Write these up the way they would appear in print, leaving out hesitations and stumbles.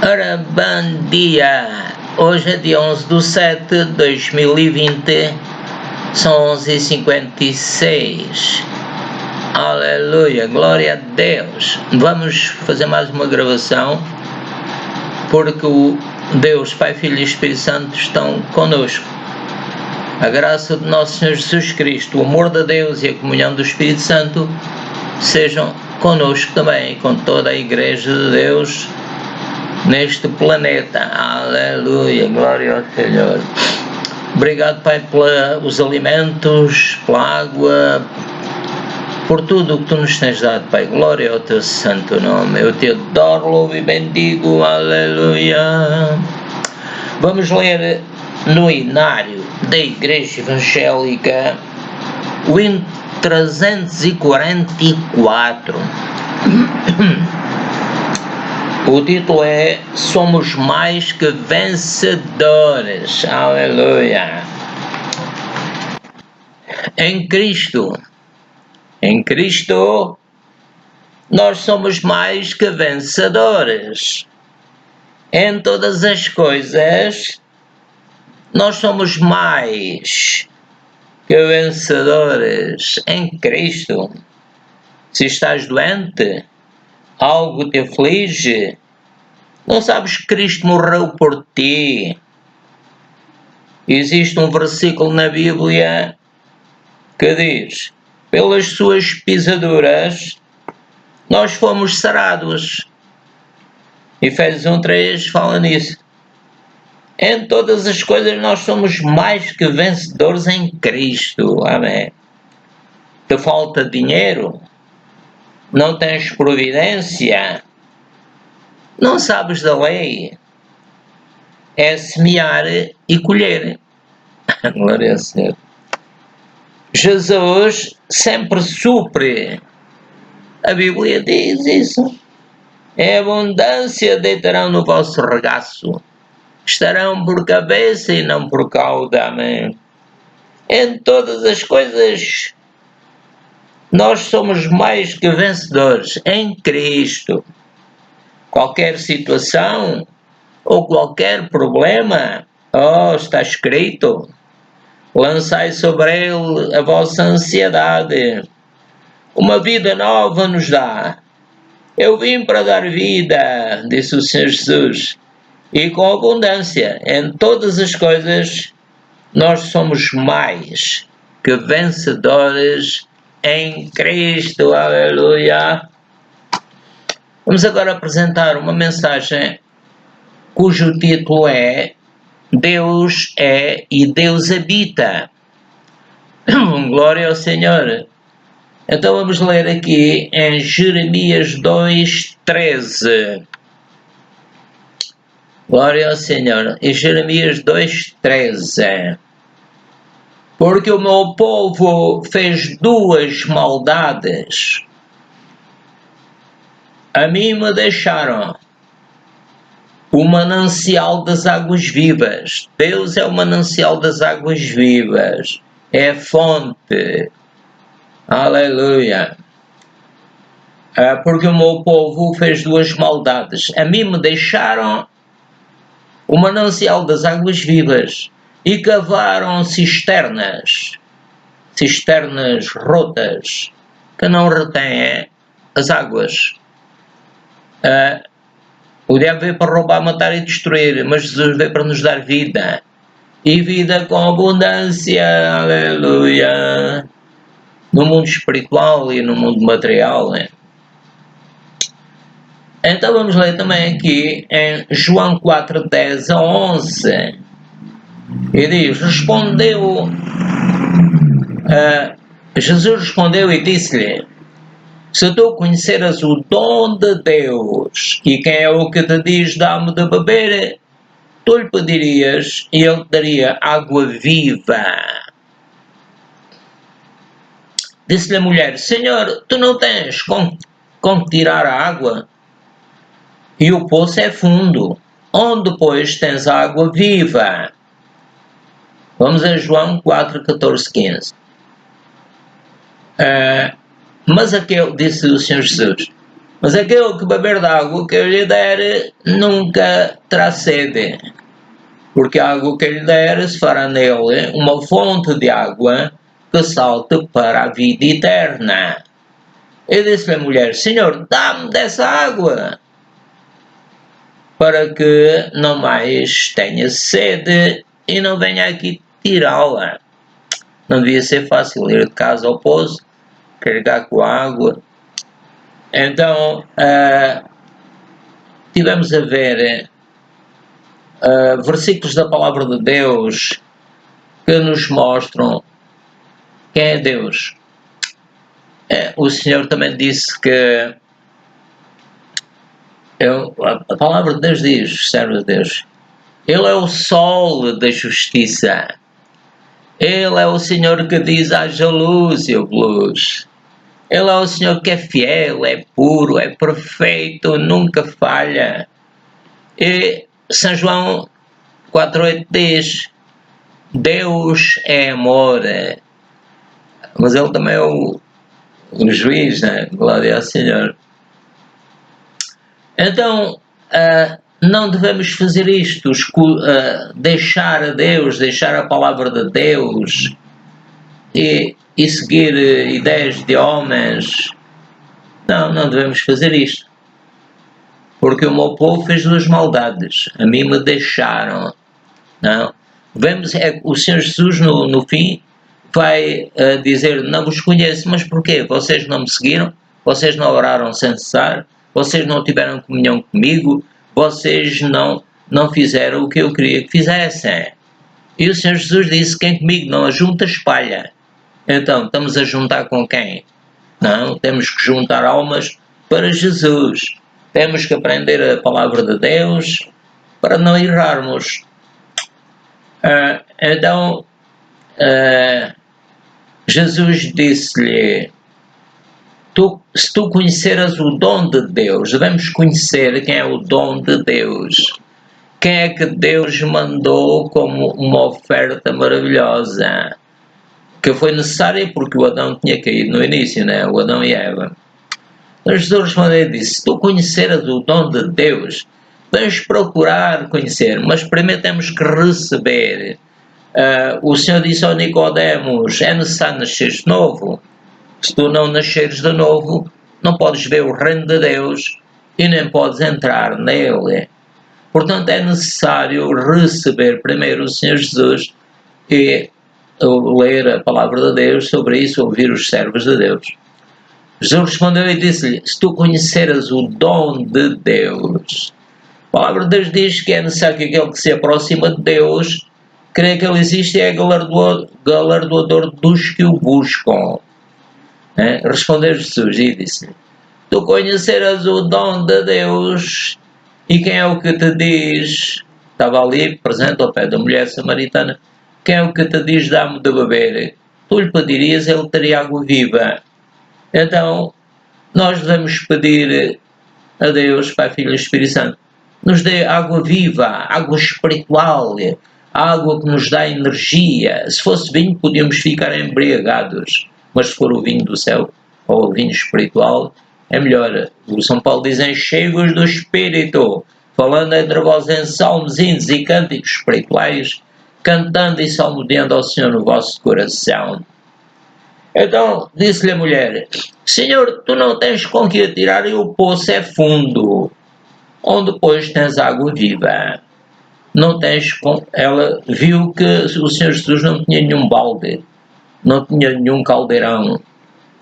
Ora, bom dia! Hoje é dia 11/7/2020, são 11h56. Aleluia, glória a Deus! Vamos fazer mais uma gravação, porque o Deus, Pai, Filho e Espírito Santo estão conosco. A graça do nosso Senhor Jesus Cristo, o amor de Deus e a comunhão do Espírito Santo sejam conosco também, com toda a Igreja de Deus neste planeta. Aleluia, glória ao Senhor. Obrigado, Pai, pelos alimentos, pela água, por tudo o que Tu nos tens dado, Pai. Glória ao Teu santo nome. Eu Te adoro, louvo e bendigo. Aleluia. Vamos ler no Inário da Igreja Evangélica o hino 344. O título é Somos Mais que Vencedores. Aleluia. Em Cristo, nós somos mais que vencedores. Em todas as coisas, nós somos mais que vencedores em Cristo. Se estás doente, algo te aflige, não sabes que Cristo morreu por ti. Existe um versículo na Bíblia que diz: pelas suas pisaduras nós fomos sarados. Efésios 1:3 fala nisso. Em todas as coisas nós somos mais que vencedores em Cristo. Amém. Te falta dinheiro? Não tens providência? Não sabes da lei? É semear e colher. Glória ao Senhor. Jesus sempre supre. A Bíblia diz isso. Em abundância deitarão no vosso regaço. Estarão por cabeça e não por cauda. Amém. Em todas as coisas nós somos mais que vencedores em Cristo. Qualquer situação ou qualquer problema, está escrito: lançai sobre ele a vossa ansiedade. Uma vida nova nos dá. Eu vim para dar vida, disse o Senhor Jesus, e com abundância. Em todas as coisas nós somos mais que vencedores em Cristo. Aleluia. Vamos agora apresentar uma mensagem cujo título é Deus é e Deus habita. Glória ao Senhor. Então vamos ler aqui em Jeremias 2:13. Glória ao Senhor. Em Jeremias 2:13. Porque o meu povo fez duas maldades. A mim me deixaram o manancial das águas vivas. Deus é o manancial das águas vivas. É a fonte. Aleluia. Porque o meu povo fez duas maldades. A mim me deixaram o manancial das águas vivas e cavaram cisternas rotas que não retêm as águas. O diabo veio para roubar, matar e destruir, mas Jesus veio para nos dar vida. E vida com abundância. Aleluia. No mundo espiritual e no mundo material. Né? Então vamos ler também aqui em João 4:10-11. E diz: Jesus respondeu e disse-lhe: se tu conheceras o dom de Deus e quem é o que te diz dá-me de beber, tu lhe pedirias e ele te daria água viva. Disse-lhe a mulher: Senhor, tu não tens com tirar a água e o poço é fundo. Onde, pois, tens água viva? Vamos a João 4:14-15. Mas aquele, disse o Senhor Jesus, Mas aquele que beber da água que eu lhe der nunca terá sede, porque a água que eu lhe der se fará nele uma fonte de água que salte para a vida eterna. Eu disse-lhe à mulher: Senhor, dá-me dessa água, para que não mais tenha sede e não venha aqui tirá-la. Não devia ser fácil ir de casa ao poço, carregar com a água. Então, tivemos a ver versículos da palavra de Deus que nos mostram quem é Deus. O Senhor também disse que a palavra de Deus diz, servo de Deus, Ele é o sol da justiça. Ele é o Senhor que diz haja luz e houve luz. Ele é o Senhor que é fiel, é puro, é perfeito, nunca falha. E São João 4,8 diz: Deus é amor. Mas Ele também é o juiz, né? Glória ao Senhor. Então, não devemos fazer isto, deixar a Deus, deixar a palavra de Deus e seguir ideias de homens. Não devemos fazer isto. Porque o meu povo fez duas maldades. A mim me deixaram. Não. Vemos, o Senhor Jesus no fim vai dizer: não vos conheço, mas porquê? Vocês não me seguiram? Vocês não oraram sem cessar? Vocês não tiveram comunhão comigo? Vocês não fizeram o que eu queria que fizessem? E o Senhor Jesus disse: quem comigo não ajunta, espalha. Então, estamos a juntar com quem? Não, temos que juntar almas para Jesus. Temos que aprender a palavra de Deus para não errarmos. Então, Jesus disse-lhe: se tu conheceras o dom de Deus, devemos conhecer quem é o dom de Deus. Quem é que Deus mandou como uma oferta maravilhosa, que foi necessária porque o Adão tinha caído no início, né? O Adão e Eva. Então Jesus respondeu e disse: se tu conheceras o dom de Deus, vamos procurar conhecer, mas primeiro temos que receber. O Senhor disse ao Nicodemos: é necessário nasceres de novo. Se tu não nasceres de novo, não podes ver o reino de Deus e nem podes entrar nele. Portanto, é necessário receber primeiro o Senhor Jesus e ler a palavra de Deus, sobre isso ouvir os servos de Deus. Jesus respondeu e disse-lhe: se tu conheceras o dom de Deus. A palavra de Deus diz que é necessário que aquele que se aproxima de Deus crê que Ele existe e é galardoador dos que o buscam. Respondeu Jesus e disse-lhe: tu conhecerás o dom de Deus, e quem é o que te diz? Estava ali presente ao pé da mulher samaritana. Quem é o que te diz: dá-me de beber? Tu lhe pedirias, ele teria água viva. Então, nós devemos pedir a Deus, Pai, Filho e Espírito Santo, nos dê água viva, água espiritual, água que nos dá energia. Se fosse vinho, podíamos ficar embriagados, mas se for o vinho do céu, ou o vinho espiritual, é melhor. O São Paulo diz: cheios do Espírito, falando entre vós em salmos, hinos e cânticos espirituais, cantando e salmodiando ao Senhor no vosso coração. Então disse-lhe a mulher: Senhor, tu não tens com que atirar e o poço é fundo, onde depois tens água viva. Não tens com... Ela viu que o Senhor Jesus não tinha nenhum balde, não tinha nenhum caldeirão,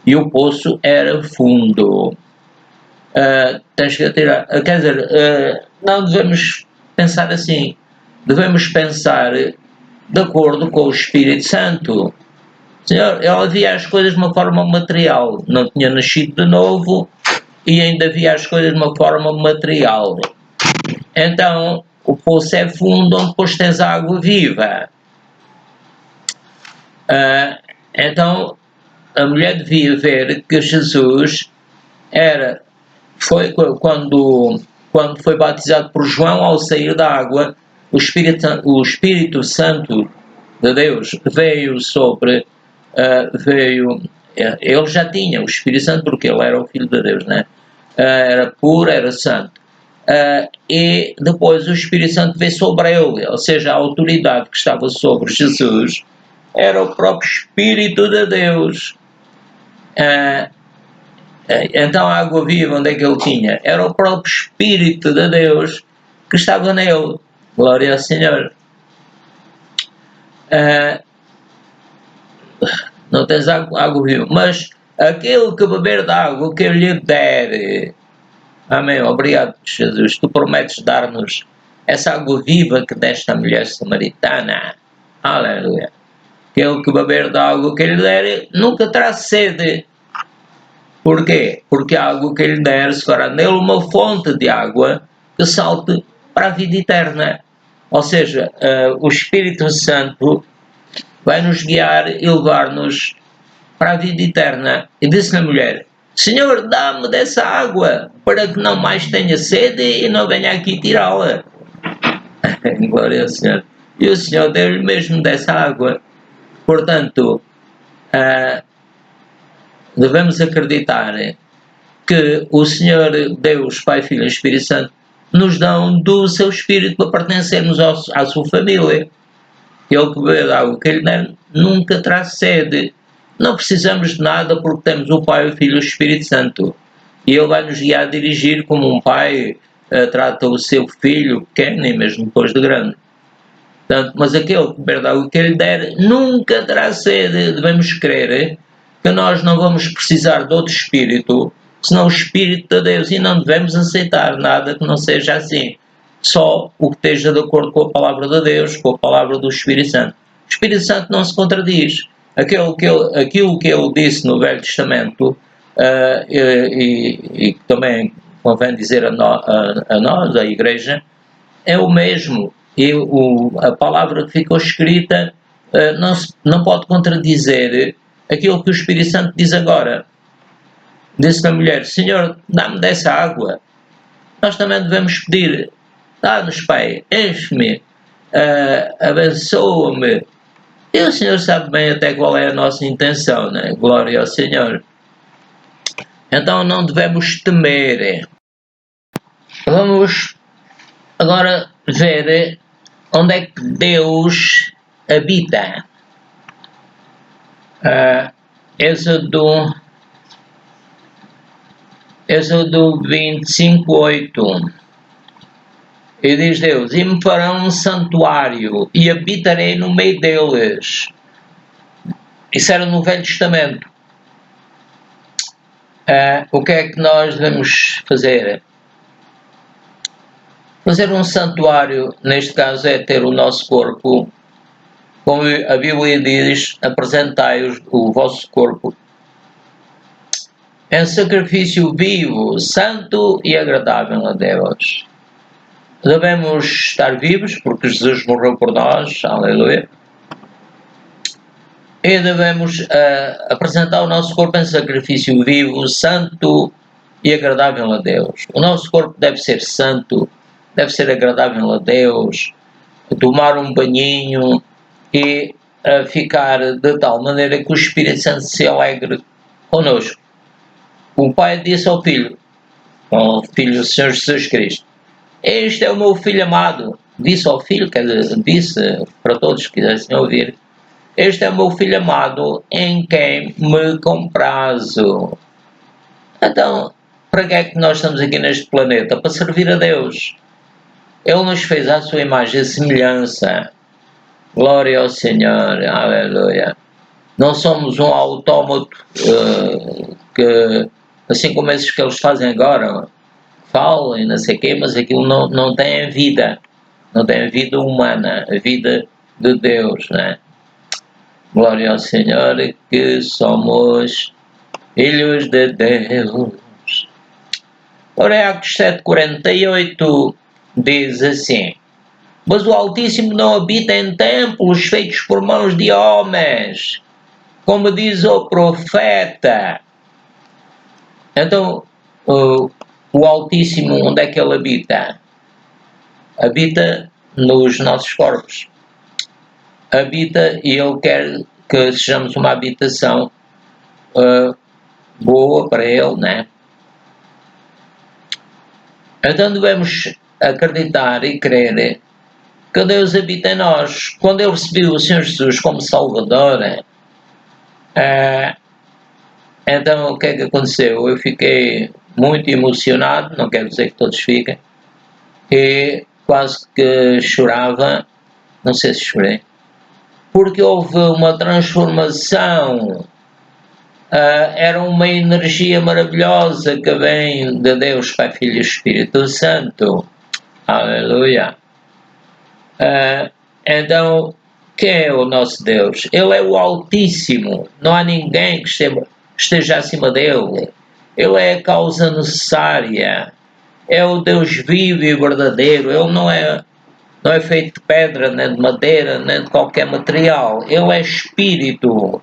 e o poço era fundo. Tens que atirar. Quer dizer, não devemos pensar assim. Devemos pensar de acordo com o Espírito Santo. Ela via as coisas de uma forma material, não tinha nascido de novo e ainda via as coisas de uma forma material. Então, o poço é fundo, onde depois tens a água viva. Então, a mulher devia ver que Jesus foi quando foi batizado por João, ao sair da água, o Espírito Santo de Deus veio sobre... ele já tinha o Espírito Santo porque ele era o Filho de Deus, né? era puro, era santo. E depois o Espírito Santo veio sobre ele, ou seja, a autoridade que estava sobre Jesus era o próprio Espírito de Deus. Então a água viva, onde é que ele tinha? Era o próprio Espírito de Deus que estava nele. Glória ao Senhor. Não tens água viva, mas aquele que beber da água que eu lhe der. Amém. Obrigado, Jesus. Tu prometes dar-nos essa água viva que desta mulher samaritana. Aleluia. Aquele que beber da água que lhe der nunca terá sede. Porquê? Porque a água que lhe der se fará nele uma fonte de água que salte para a vida eterna. Ou seja, o Espírito Santo vai nos guiar e levar-nos para a vida eterna. E disse-lhe a mulher: Senhor, dá-me dessa água, para que não mais tenha sede e não venha aqui tirá-la. Glória ao Senhor. E o Senhor deu-lhe mesmo dessa água. Portanto, devemos acreditar que o Senhor Deus, Pai, Filho e Espírito Santo nos dão do seu Espírito para pertencermos à sua família. Ele que bebe da água que lhe der nunca terá sede. Não precisamos de nada porque temos o Pai, o Filho e o Espírito Santo. E Ele vai nos guiar a dirigir como um pai trata o seu filho pequeno e mesmo depois de grande. Portanto, mas aquele que bebe da água que lhe der nunca terá sede. Devemos crer que nós não vamos precisar de outro Espírito, senão o Espírito de Deus, e não devemos aceitar nada que não seja assim. Só o que esteja de acordo com a palavra de Deus, com a palavra do Espírito Santo. O Espírito Santo não se contradiz. Aquilo que ele disse no Velho Testamento, e também convém dizer a nós, a Igreja, é o mesmo. E a palavra que ficou escrita não pode contradizer aquilo que o Espírito Santo diz agora. Disse a mulher: Senhor, dá-me dessa água. Nós também devemos pedir: dá-nos, Pai, enche-me, abençoa-me. E o Senhor sabe bem até qual é a nossa intenção, né? Glória ao Senhor. Então não devemos temer. Vamos agora ver onde é que Deus habita. Êxodo 25:8. E diz Deus: e me farão um santuário e habitarei no meio deles. Isso era no Velho Testamento. O que é que nós devemos fazer? Fazer um santuário, neste caso, é ter o nosso corpo, como a Bíblia diz: apresentai o vosso corpo em sacrifício vivo, santo e agradável a Deus. Devemos estar vivos, porque Jesus morreu por nós, aleluia. E devemos apresentar o nosso corpo em sacrifício vivo, santo e agradável a Deus. O nosso corpo deve ser santo, deve ser agradável a Deus, tomar um banhinho e ficar de tal maneira que o Espírito Santo se alegre connosco. O Pai disse ao Filho do Senhor Jesus Cristo: este é o meu Filho amado. Disse ao Filho, disse para todos que quisessem ouvir: este é o meu Filho amado, em quem me comprazo. Então, para que é que nós estamos aqui neste planeta? Para servir a Deus. Ele nos fez à sua imagem e semelhança. Glória ao Senhor, aleluia. Não somos um autómato que, assim como esses que eles fazem agora, falam e não sei o quê, mas aquilo não tem a vida. Não tem a vida humana, a vida de Deus, né? Glória ao Senhor, que somos filhos de Deus. Ora, Atos 7:48 diz assim: mas o Altíssimo não habita em templos feitos por mãos de homens, como diz o profeta. Então, o Altíssimo, onde é que ele habita? Habita nos nossos corpos. Habita, e ele quer que sejamos uma habitação boa para ele, né? Então devemos acreditar e crer que Deus habita em nós. Quando eu recebi o Senhor Jesus como Salvador, então o que é que aconteceu? Eu fiquei muito emocionado, não quero dizer que todos fiquem, e quase que chorava, não sei se chorei, porque houve uma transformação. Era uma energia maravilhosa que vem de Deus, Pai, Filho e Espírito Santo. Aleluia. Então, quem é o nosso Deus? Ele é o Altíssimo. Não há ninguém que esteja acima dele. Ele é a causa necessária. É o Deus vivo e verdadeiro. Ele não é feito de pedra, nem de madeira, nem de qualquer material. Ele é Espírito.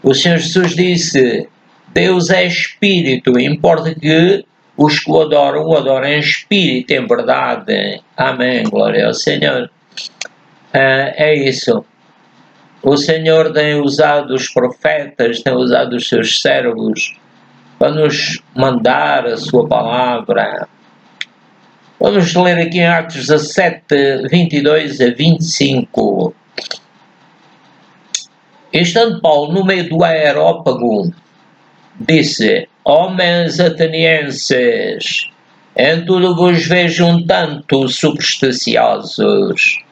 O Senhor Jesus disse: Deus é Espírito. Importa que os que o adorem em Espírito, em verdade. Amém. Glória ao Senhor. É isso. O Senhor tem usado os profetas, tem usado os seus servos para nos mandar a sua palavra. Vamos ler aqui em Atos 17, 22 a 25. Estando Paulo no meio do aerópago, disse: Homens atenienses, em tudo vos vejo um tanto supersticiosos,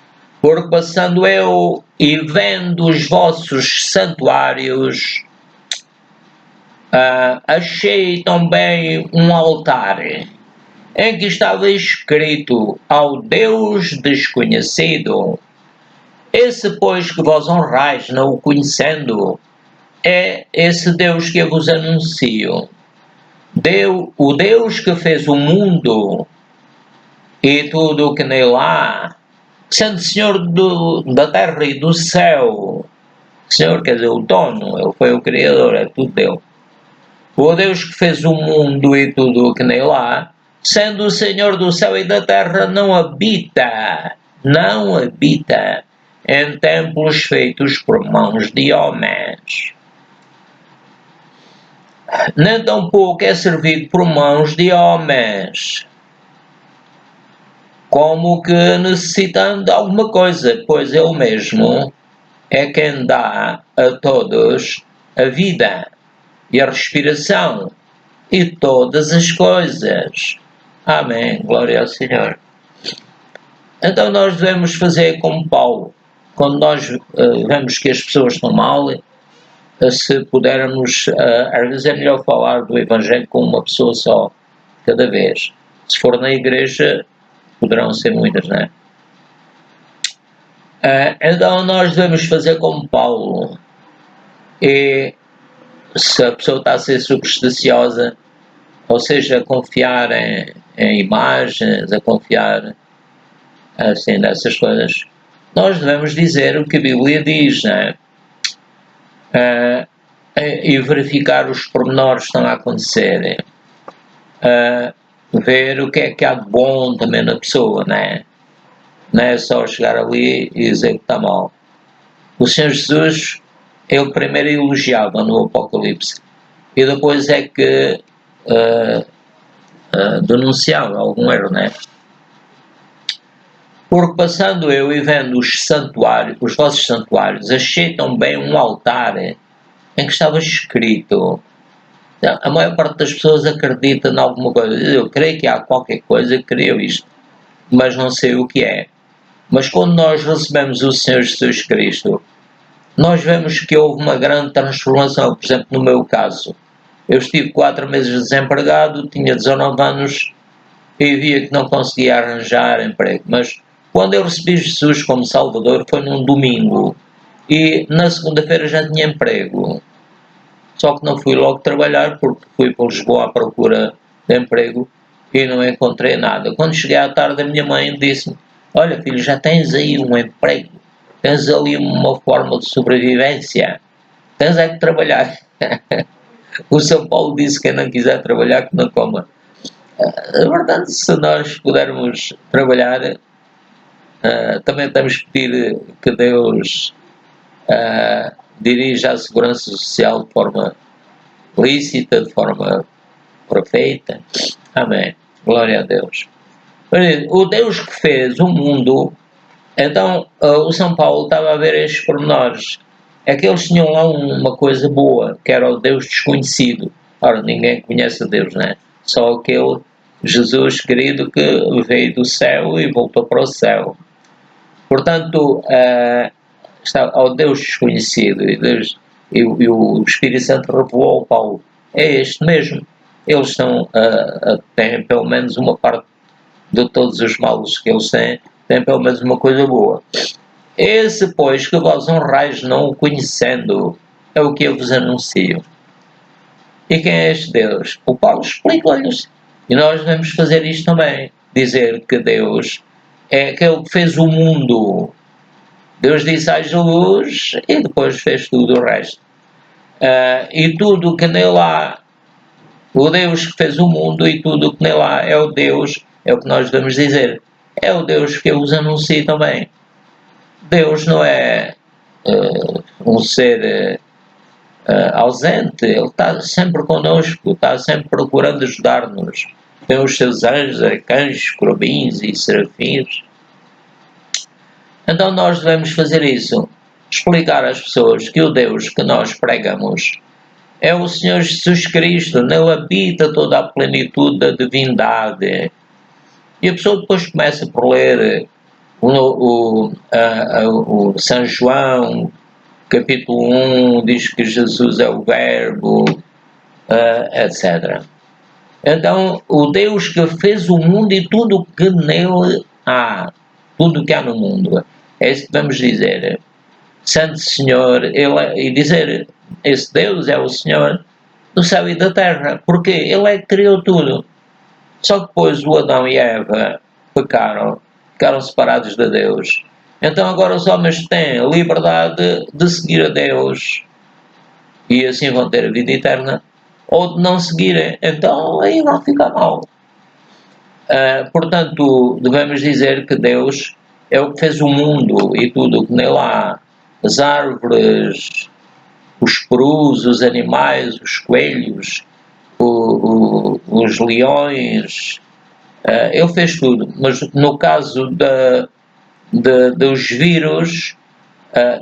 porque passando eu e vendo os vossos santuários, achei também um altar em que estava escrito ao Deus desconhecido. Esse, pois, que vós honrais, não o conhecendo, é esse Deus que eu vos anuncio. O Deus que fez o mundo e tudo o que nele há, sendo Senhor da terra e do céu. Senhor quer dizer o dono, ele foi o Criador, é tudo dele. O Deus que fez o mundo e tudo o que nele há, sendo o Senhor do céu e da terra, não habita em templos feitos por mãos de homens, nem tampouco é servido por mãos de homens, como que necessitando de alguma coisa, pois ele mesmo é quem dá a todos a vida e a respiração e todas as coisas. Amém. Glória ao Senhor. Então nós devemos fazer como Paulo. Quando nós vemos que as pessoas estão mal, se pudermos, às vezes é melhor falar do Evangelho com uma pessoa só, cada vez. Se for na igreja, poderão ser muitas, não é? Então nós devemos fazer como Paulo. E se a pessoa está a ser supersticiosa, ou seja, a confiar em imagens, a confiar assim nessas coisas, nós devemos dizer o que a Bíblia diz, não é? E verificar os pormenores que estão a acontecer, ver o que é que há de bom também na pessoa, não é? Não é só chegar ali e dizer que está mal. O Senhor Jesus, ele primeiro elogiava no Apocalipse e depois é que denunciava algum erro, não é? Porque passando eu e vendo os santuários, os vossos santuários, achei também um altar em que estava escrito. A maior parte das pessoas acredita em alguma coisa. Eu creio que há qualquer coisa que criou isto, mas não sei o que é. Mas quando nós recebemos o Senhor Jesus Cristo, nós vemos que houve uma grande transformação. Por exemplo, no meu caso, eu estive 4 meses desempregado, tinha 19 anos e via que não conseguia arranjar emprego. Mas quando eu recebi Jesus como Salvador foi num domingo e na segunda-feira já tinha emprego. Só que não fui logo trabalhar porque fui para Lisboa à procura de emprego e não encontrei nada. Quando cheguei à tarde a minha mãe disse-me: olha filho, já tens aí um emprego, tens ali uma forma de sobrevivência, tens é que trabalhar. O São Paulo disse que quem não quiser trabalhar que não coma. A verdade, se nós pudermos trabalhar, também temos que pedir que Deus dirija a segurança social de forma lícita, de forma perfeita. Amém. Glória a Deus. O Deus que fez o mundo, então o São Paulo estava a ver estes pormenores. É que eles tinham lá uma coisa boa, que era o Deus desconhecido. Ora, ninguém conhece a Deus, né? Só aquele Jesus querido que veio do céu e voltou para o céu. Portanto, está ao Deus desconhecido e o Espírito Santo revelou ao Paulo. É este mesmo. Eles têm pelo menos uma parte de todos os males que eles têm pelo menos uma coisa boa. Esse, pois, que vós honrais não o conhecendo, é o que eu vos anuncio. E quem é este Deus? O Paulo explica-lhes. E nós devemos fazer isto também. Dizer que Deus é aquele que fez o mundo. Deus disse haja luz e depois fez tudo o resto. E tudo o que nele há, o Deus que fez o mundo e tudo o que nele há é o Deus, é o que nós devemos dizer. É o Deus que eu vos anuncio também. Deus não é um ser ausente, Ele está sempre connosco, está sempre procurando ajudar-nos. Tem os seus anjos, arcanjos, querubins e serafins. Então nós devemos fazer isso, explicar às pessoas que o Deus que nós pregamos é o Senhor Jesus Cristo, nele habita toda a plenitude da divindade. E a pessoa depois começa por ler o São João, capítulo 1, diz que Jesus é o Verbo, etc. Então, o Deus que fez o mundo e tudo o que nele há, tudo o que há no mundo, é isso que vamos dizer. Santo Senhor, e dizer, esse Deus é o Senhor do céu e da terra, porque Ele é que criou tudo. Só que depois o Adão e a Eva pecaram, ficaram separados de Deus. Então agora os homens têm liberdade de seguir a Deus e assim vão ter a vida eterna, ou de não seguirem, então aí vão ficar mal. Portanto, devemos dizer que Deus é o que fez o mundo e tudo o que nele há, as árvores, os perus, os animais, os coelhos, os leões, ele fez tudo. Mas no caso dos vírus,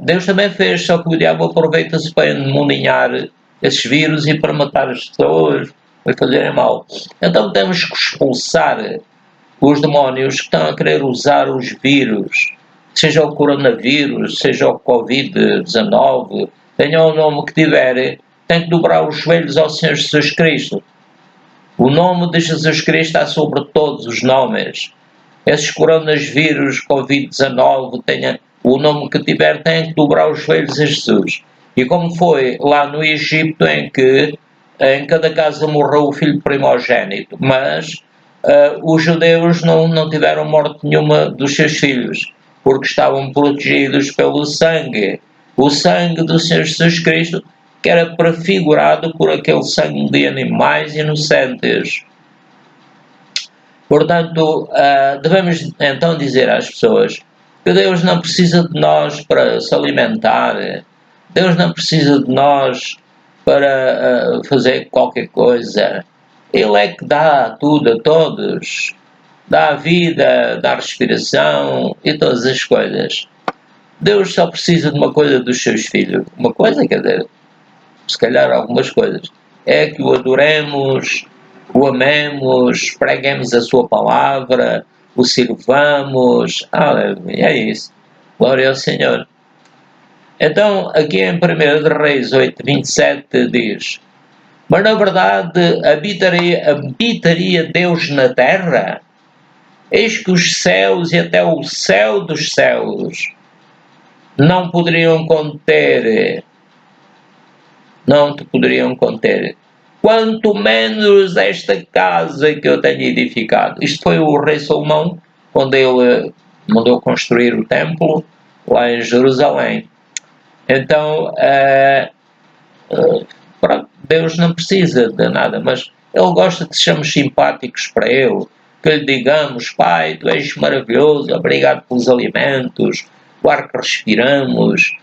Deus também fez, só que o diabo aproveita-se para enmoninhar esses vírus e para matar as pessoas e fazerem mal. Então temos que expulsar os demónios que estão a querer usar os vírus, seja o coronavírus, seja o Covid-19, tenha o nome que tiver, tem que dobrar os joelhos ao Senhor Jesus Cristo. O nome de Jesus Cristo está sobre todos os nomes. Esses coronavírus, Covid-19, tenha o nome que tiver, tem que dobrar os joelhos a Jesus. E como foi lá no Egito, em que em cada casa morreu o filho primogênito, mas os judeus não tiveram morte nenhuma dos seus filhos, porque estavam protegidos pelo sangue. O sangue do Senhor Jesus Cristo, que era prefigurado por aquele sangue de animais inocentes. Portanto, devemos então dizer às pessoas que Deus não precisa de nós para se alimentar, Deus não precisa de nós para fazer qualquer coisa. Ele é que dá tudo a todos, dá a vida, dá a respiração e todas as coisas. Deus só precisa de uma coisa dos seus filhos. Uma coisa, quer dizer, se calhar algumas coisas. É que o adoremos, o amemos, preguemos a sua palavra, o sirvamos. É isso. Glória ao Senhor. Então, aqui em 1 Reis 8:27 diz: mas na verdade habitaria Deus na terra? Eis que os céus e até o céu dos céus não poderiam conter, não te poderiam conter, quanto menos esta casa que eu tenho edificado. Isto foi o rei Salomão, quando ele mandou construir o templo lá em Jerusalém. Então, Deus não precisa de nada, mas Ele gosta que sejamos simpáticos para Ele, que lhe digamos: Pai, Tu és maravilhoso, obrigado pelos alimentos, o ar que respiramos,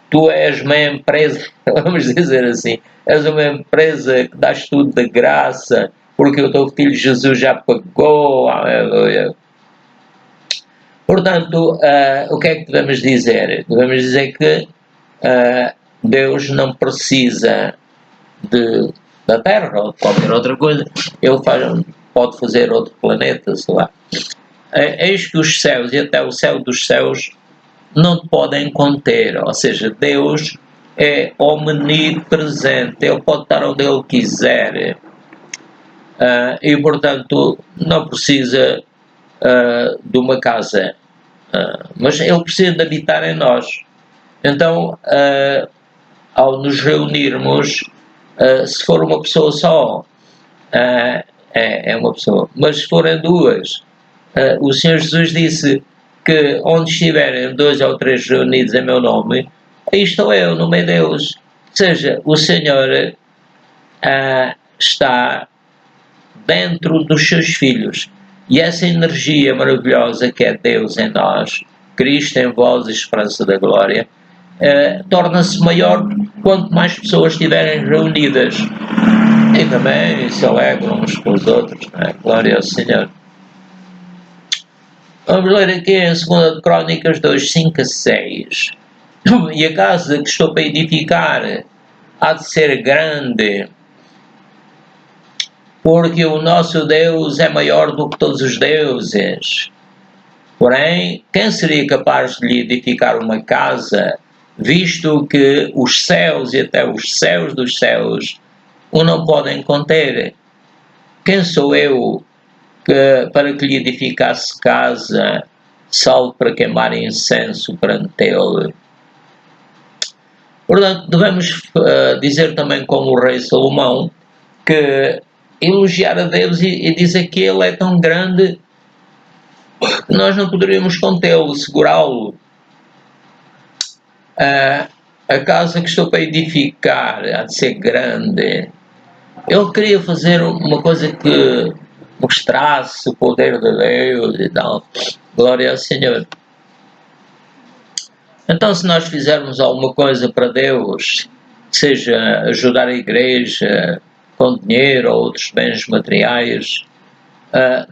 Tu és uma empresa, vamos dizer assim, és uma empresa que dás tudo de graça, porque o Teu Filho Jesus já pagou, aleluia. Portanto, o que é que devemos dizer? Devemos dizer que Deus não precisa da Terra ou de qualquer outra coisa. Ele pode fazer outro planeta, sei lá. Eis que os céus e até o céu dos céus não te podem conter, ou seja, Deus é omnipresente, Ele pode estar onde Ele quiser, e portanto não precisa de uma casa, mas Ele precisa de habitar em nós. Então, ao nos reunirmos, se for uma pessoa só, é uma pessoa, mas se forem duas, o Senhor Jesus disse que onde estiverem 2 ou 3 reunidos em meu nome, aí estou eu no meio deles. Ou seja, o Senhor está dentro dos seus filhos. E essa energia maravilhosa que é Deus em nós, Cristo em vós, a esperança da glória, torna-se maior quanto mais pessoas estiverem reunidas. E também se alegram uns com os outros, não é? Glória ao Senhor. Vamos ler aqui em 2 Crónicas 2, 5 a 6. E a casa que estou para edificar há de ser grande, porque o nosso Deus é maior do que todos os deuses. Porém, quem seria capaz de lhe edificar uma casa, visto que os céus e até os céus dos céus o não podem conter? Quem sou eu para que lhe edificasse casa, salvo para queimar incenso perante ele? Portanto, devemos dizer também, como o rei Salomão, que elogiar a Deus e dizer que Ele é tão grande que nós não poderíamos contê-lo, segurá-lo. A casa que estou para edificar há de ser grande. Ele queria fazer uma coisa que mostrasse o poder de Deus e tal. Glória ao Senhor. Então, se nós fizermos alguma coisa para Deus, seja ajudar a igreja com dinheiro ou outros bens materiais,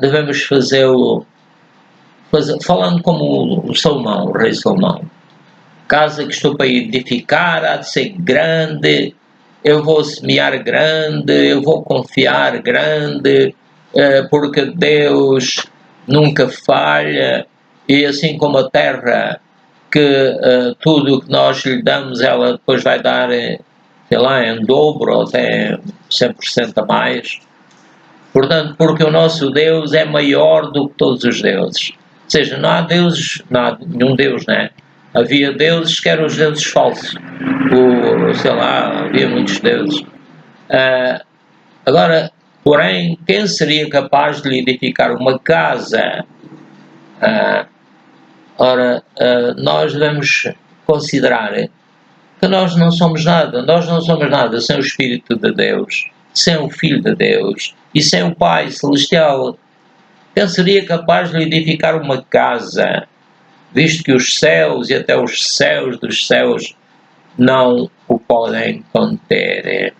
devemos fazê-lo falando como o Salomão, o rei Salomão. Casa que estou para edificar há de ser grande, eu vou semear grande, eu vou confiar grande, porque Deus nunca falha, e assim como a terra, que tudo o que nós lhe damos, ela depois vai dar, sei lá, em dobro ou até 100% a mais. Portanto, porque o nosso Deus é maior do que todos os deuses. Ou seja, não há deuses, não há nenhum Deus, né? Havia deuses que eram os deuses falsos. Sei lá, havia muitos deuses. Agora, porém, quem seria capaz de lhe edificar uma casa? Nós devemos considerar que nós não somos nada sem o Espírito de Deus, sem o Filho de Deus e sem o Pai Celestial. Quem seria capaz de lhe edificar uma casa, visto que os céus e até os céus dos céus não o podem conter?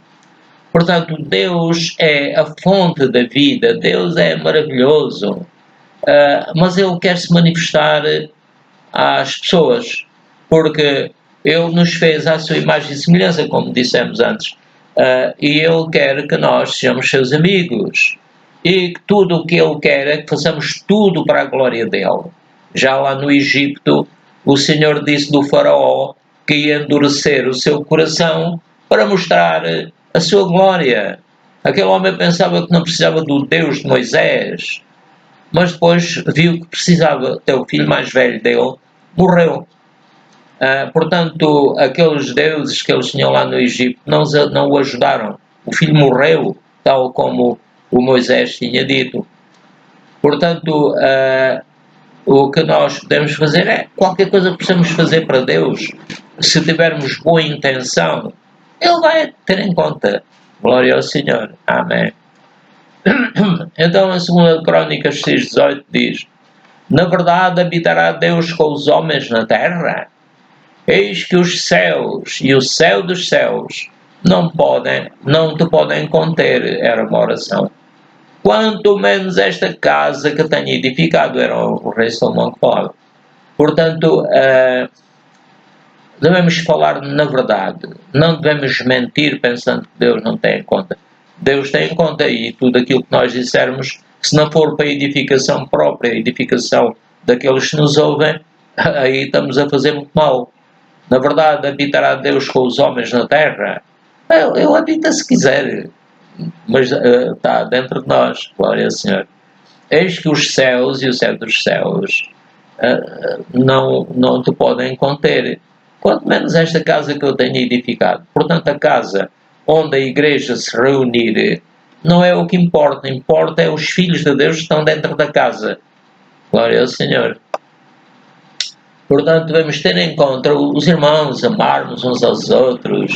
Portanto, Deus é a fonte da vida, Deus é maravilhoso, mas Ele quer se manifestar às pessoas, porque Ele nos fez à sua imagem e semelhança, como dissemos antes, e Ele quer que nós sejamos seus amigos, e que tudo o que Ele quer é que façamos tudo para a glória dEle. Já lá no Egito, o Senhor disse do faraó que ia endurecer o seu coração para mostrar a sua glória. Aquele homem pensava que não precisava do Deus de Moisés, mas depois viu que precisava, até o filho mais velho dele morreu. Portanto, aqueles deuses que eles tinham lá no Egito não o ajudaram. O filho morreu, tal como o Moisés tinha dito. Portanto, o que nós podemos fazer é qualquer coisa que possamos fazer para Deus. Se tivermos boa intenção, Ele vai ter em conta. Glória ao Senhor. Amém. Então, a 2 Crónicas 6:18 diz: na verdade, habitará Deus com os homens na terra? Eis que os céus e o céu dos céus não te podem conter, era uma oração. Quanto menos esta casa que tenho edificado, era o rei Salomão que falava. Portanto, devemos falar na verdade, não devemos mentir pensando que Deus não tem em conta. Deus tem em conta, e tudo aquilo que nós dissermos, se não for para a edificação própria, a edificação daqueles que nos ouvem, aí estamos a fazer muito mal. Na verdade, habitará Deus com os homens na terra? Ele habita se quiser, mas está dentro de nós, glória ao Senhor. Eis que os céus e o céu dos céus não te podem conter, quanto menos esta casa que eu tenho edificado. Portanto, a casa onde a igreja se reunir não é o que importa é os filhos de Deus que estão dentro da casa. Glória ao Senhor. Portanto, devemos ter em conta os irmãos, amarmos uns aos outros,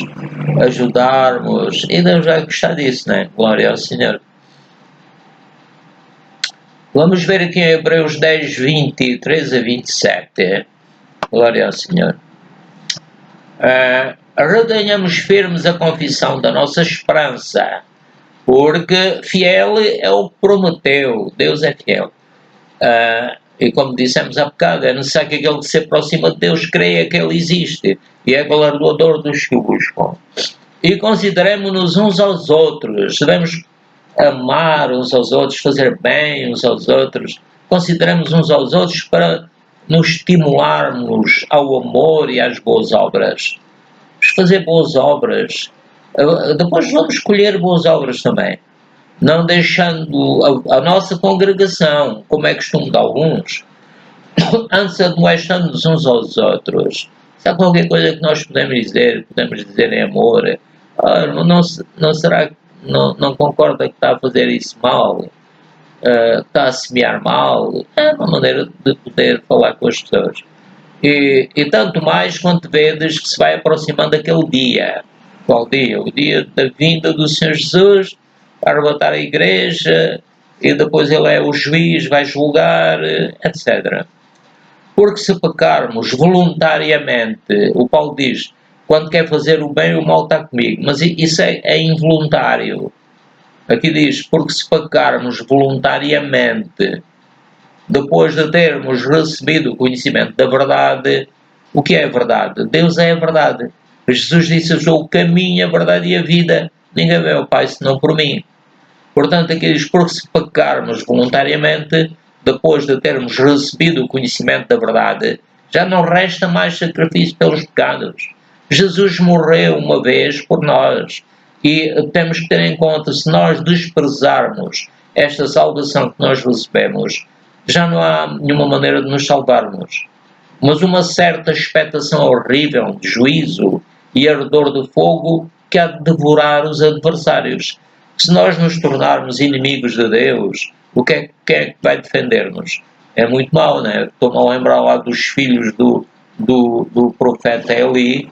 ajudarmos, e Deus vai gostar disso, né? Glória ao Senhor. Vamos ver aqui em Hebreus 10, 23 a 27. Glória ao Senhor. Retenhamos firmes a confissão da nossa esperança, porque fiel é o que prometeu. Deus é fiel. E como dissemos há bocado, é necessário que aquele que se aproxima de Deus creia que Ele existe e é galardoador dos que o buscam. E consideremos-nos uns aos outros. Devemos amar uns aos outros, fazer bem uns aos outros. Consideremos uns aos outros para nos estimularmos ao amor e às boas obras. Vamos fazer boas obras. Depois vamos escolher boas obras também. Não deixando a nossa congregação, como é costume de alguns, antes admoestando-nos uns aos outros. Se há qualquer coisa que nós podemos dizer em amor. Não será que não concorda que está a fazer isso mal? Está a semear mal? É uma maneira de poder falar com as pessoas. E tanto mais quando vedes que se vai aproximando aquele dia. Qual dia? O dia da vinda do Senhor Jesus, para arrebatar a igreja, e depois Ele é o juiz, vai julgar, etc. Porque se pecarmos voluntariamente, o Paulo diz, quando quer fazer o bem, o mal está comigo, mas isso é involuntário. Aqui diz, porque se pecarmos voluntariamente, depois de termos recebido o conhecimento da verdade, o que é a verdade? Deus é a verdade. Jesus disse, eu sou o caminho, a verdade e a vida. Ninguém vê ao Pai senão por mim. Portanto, aqui diz, porque se pecarmos voluntariamente, depois de termos recebido o conhecimento da verdade, já não resta mais sacrifício pelos pecados. Jesus morreu uma vez por nós e temos que ter em conta, se nós desprezarmos esta salvação que nós recebemos, já não há nenhuma maneira de nos salvarmos. Mas uma certa expectação horrível de juízo e ardor de fogo que há de devorar os adversários. Se nós nos tornarmos inimigos de Deus, o que é que vai defender-nos? É muito mau, não é? Estou-me a lembrar lá dos filhos do profeta Eli.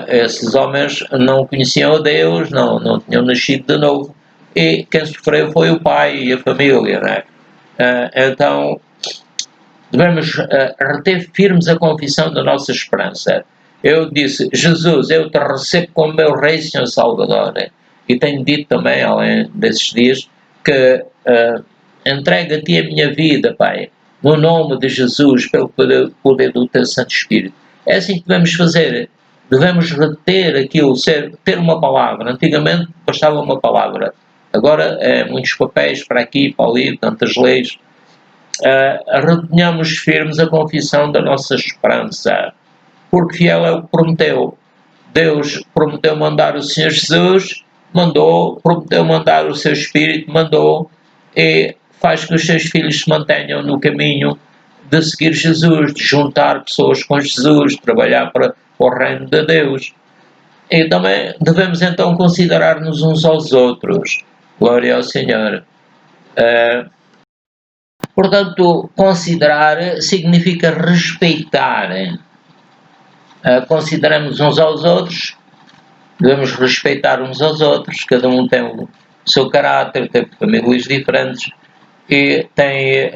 Esses homens não conheciam a Deus, não tinham nascido de novo, e quem sofreu foi o pai e a família, não é? Então, devemos reter firmes a confissão da nossa esperança. Eu disse, Jesus, eu te recebo como meu Rei, Senhor Salvador. E tenho dito também, além desses dias, que entrego a Ti a minha vida, Pai, no nome de Jesus, pelo poder do Teu Santo Espírito. É assim que devemos fazer. Devemos reter aquilo, ter uma palavra. Antigamente bastava uma palavra. Agora muitos papéis para aqui, para ali, tantas leis. Retenhamos firmes a confissão da nossa esperança, porque fiel é o que prometeu. Deus prometeu mandar o Senhor Jesus, mandou, prometeu mandar o seu Espírito, mandou, e faz que os seus filhos se mantenham no caminho de seguir Jesus, de juntar pessoas com Jesus, trabalhar para o reino de Deus. E também devemos então considerar-nos uns aos outros. Glória ao Senhor. Portanto, considerar significa respeitar. Consideramos uns aos outros, devemos respeitar uns aos outros, cada um tem o seu caráter, tem famílias diferentes e tem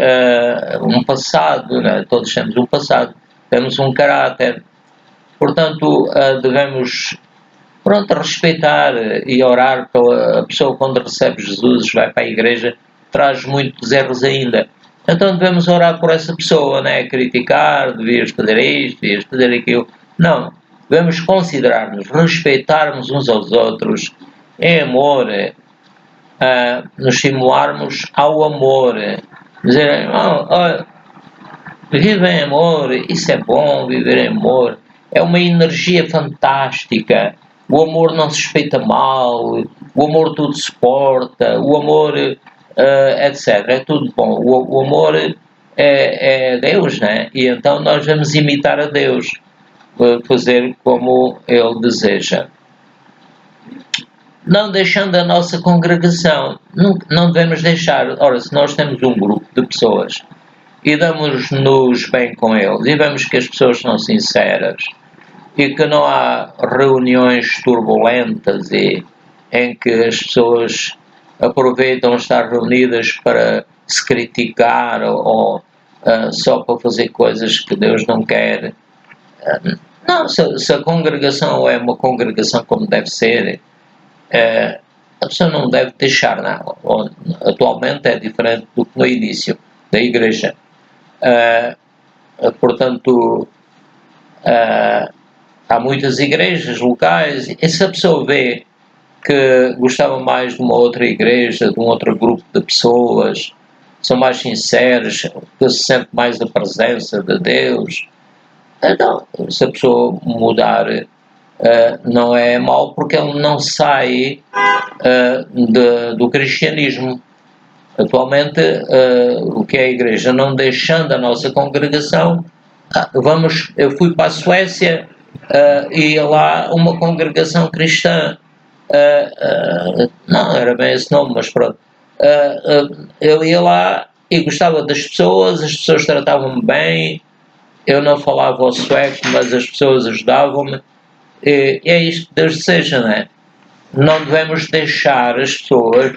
um passado, né? Todos temos um passado, temos um caráter. Portanto, devemos respeitar e orar pela pessoa quando recebe Jesus, vai para a igreja, traz muitos erros ainda. Então devemos orar por essa pessoa, não é? Criticar, devias fazer isto, devias fazer aquilo. Não. Devemos considerar-nos, respeitarmos uns aos outros, em amor, nos estimularmos ao amor. Dizer, olha, vive em amor, isso é bom, viver em amor. É uma energia fantástica. O amor não se respeita mal, o amor tudo suporta, o amor, etc. É tudo bom. O amor é Deus, né? E então nós vamos imitar a Deus, fazer como Ele deseja. Não deixando a nossa congregação, não devemos deixar. Ora, se nós temos um grupo de pessoas e damos-nos bem com eles e vemos que as pessoas são sinceras e que não há reuniões turbulentas em que as pessoas aproveitam estar reunidas para se criticar ou só para fazer coisas que Deus não quer. Não, se a congregação é uma congregação como deve ser, a pessoa não deve deixar nada. Atualmente é diferente do que no início da igreja. Portanto, há muitas igrejas locais e se a pessoa vê que gostava mais de uma outra igreja, de um outro grupo de pessoas, são mais sinceros, que se sente mais a presença de Deus, então, se a pessoa mudar, não é mau porque ele não sai do cristianismo. Atualmente, o que é a igreja? Não deixando a nossa congregação, eu fui para a Suécia e lá uma congregação cristã, não era bem esse nome, mas pronto, eu ia lá e gostava das pessoas, as pessoas tratavam-me bem, eu não falava o sueco, mas as pessoas ajudavam-me, e é isto que Deus deseja, não é? Não devemos deixar as pessoas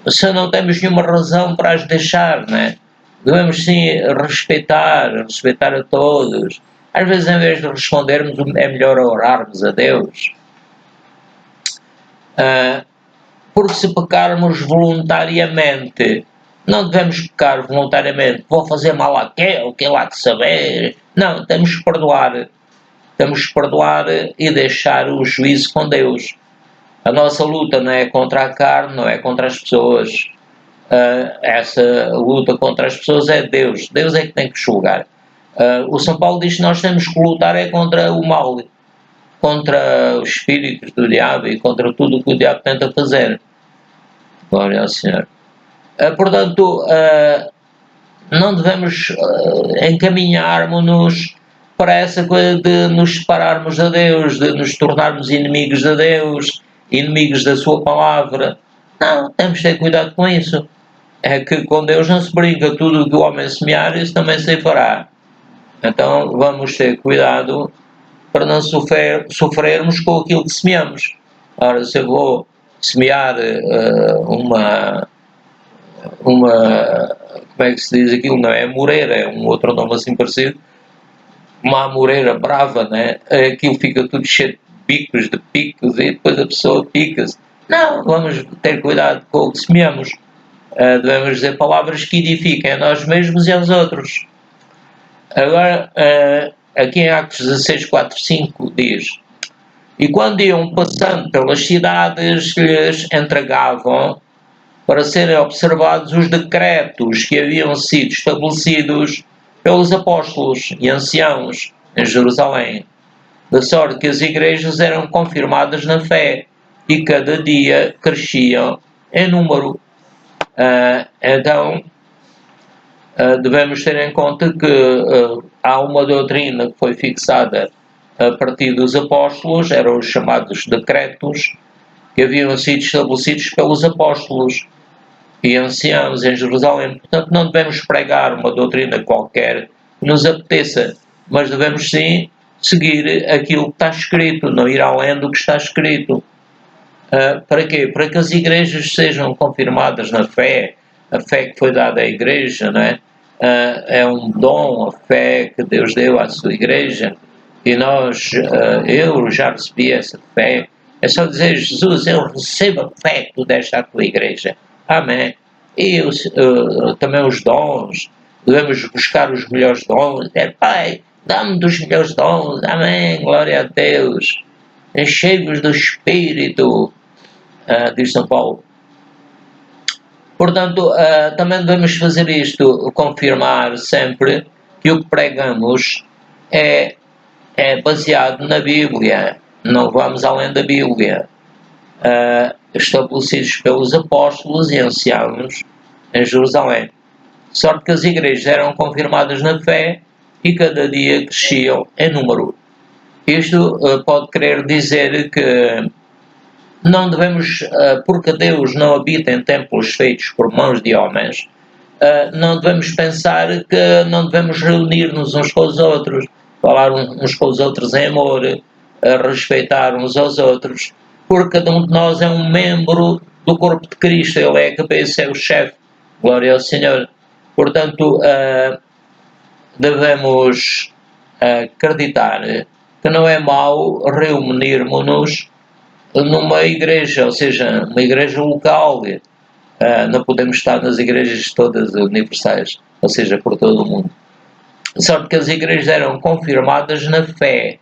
se não temos nenhuma razão para as deixar, né? Devemos sim respeitar a todos. Às vezes, em vez de respondermos, é melhor orarmos a Deus. Porque se pecarmos voluntariamente, não devemos pecar voluntariamente. Vou fazer mal àquele, que ele há de saber. Não, temos que perdoar. Temos que perdoar e deixar o juízo com Deus. A nossa luta não é contra a carne, não é contra as pessoas. Essa luta contra as pessoas é Deus. Deus é que tem que julgar. O São Paulo diz que nós temos que lutar é contra o mal, contra os espíritos do diabo e contra tudo o que o diabo tenta fazer. Glória ao Senhor. Portanto, não devemos encaminharmos-nos para essa coisa de nos separarmos de Deus, de nos tornarmos inimigos de Deus, inimigos da sua palavra. Não, temos de ter cuidado com isso. É que com Deus não se brinca, tudo o que o homem semear, isso também se fará. Então vamos ter cuidado para não sofrermos com aquilo que semeamos. Ora, se eu vou semear uma como é que se diz aquilo? Não é amoreira, é um outro nome assim parecido. Uma amoreira brava, né? Aquilo fica tudo cheio de bicos, de picos, e depois a pessoa pica-se. Não, vamos ter cuidado com o que semeamos. Devemos dizer palavras que edifiquem a nós mesmos e aos outros. Agora, aqui em Atos 16, 4, 5 diz: E quando iam passando pelas cidades, lhes entregavam para serem observados os decretos que haviam sido estabelecidos pelos apóstolos e anciãos em Jerusalém, de sorte que as igrejas eram confirmadas na fé e cada dia cresciam em número. Então, devemos ter em conta que há uma doutrina que foi fixada a partir dos apóstolos, eram os chamados decretos, que haviam sido estabelecidos pelos apóstolos e anciãos em Jerusalém. Portanto, não devemos pregar uma doutrina qualquer que nos apeteça, mas devemos sim seguir aquilo que está escrito, não ir além do que está escrito. Para quê? Para que as igrejas sejam confirmadas na fé, a fé que foi dada à igreja, não é? É um dom, a fé que Deus deu à sua igreja, e eu já recebi essa fé. É só dizer: Jesus, eu recebo a fé que tu deste à tua igreja. Amém. E também os dons, devemos buscar os melhores dons. Pai, dá-me dos melhores dons, amém, glória a Deus. Enchei-vos do Espírito, diz São Paulo. Portanto, também devemos fazer isto, confirmar sempre que o que pregamos é baseado na Bíblia, não vamos além da Bíblia, estabelecidos pelos apóstolos e anciãos em Jerusalém. Sorte que as igrejas eram confirmadas na fé e cada dia cresciam em número. Isto pode querer dizer que não devemos, porque Deus não habita em templos feitos por mãos de homens, não devemos pensar que não devemos reunir-nos uns com os outros, falar uns com os outros em amor, respeitar uns aos outros, porque cada um de nós é um membro do corpo de Cristo, Ele é a cabeça, é o chefe, glória ao Senhor. Portanto, devemos acreditar que não é mau reunirmos-nos numa igreja, ou seja, uma igreja local. Não podemos estar nas igrejas todas universais, ou seja, por todo o mundo. Só que as igrejas eram confirmadas na fé.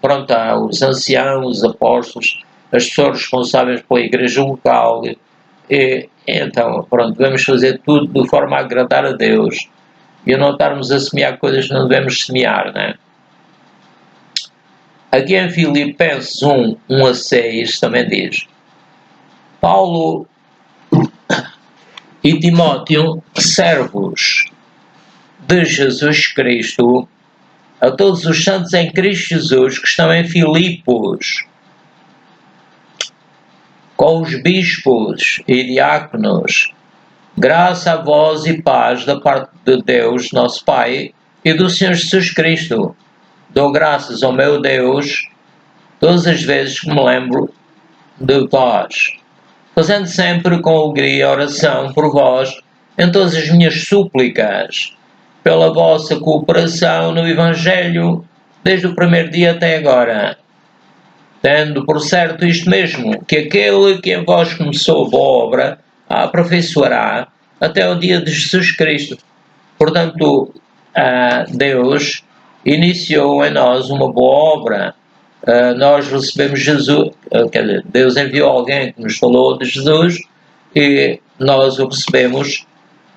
Pronto, há os anciãos, os apóstolos, as pessoas responsáveis pela igreja local. Então, pronto, devemos fazer tudo de forma a agradar a Deus e não estarmos a semear coisas que não devemos semear, né? Aqui em Filipenses 1:6 também diz: Paulo e Timóteo, servos de Jesus Cristo, a todos os santos em Cristo Jesus que estão em Filipos, com os bispos e diáconos, graça a vós e paz da parte de Deus, nosso Pai, e do Senhor Jesus Cristo. Dou graças ao meu Deus todas as vezes que me lembro de vós, fazendo sempre com alegria oração por vós em todas as minhas súplicas, pela vossa cooperação no Evangelho, desde o primeiro dia até agora, tendo por certo isto mesmo, que aquele que em vós começou a boa obra a aperfeiçoará até o dia de Jesus Cristo. Portanto, Deus iniciou em nós uma boa obra. Nós recebemos Jesus, quer dizer, Deus enviou alguém que nos falou de Jesus e nós o recebemos,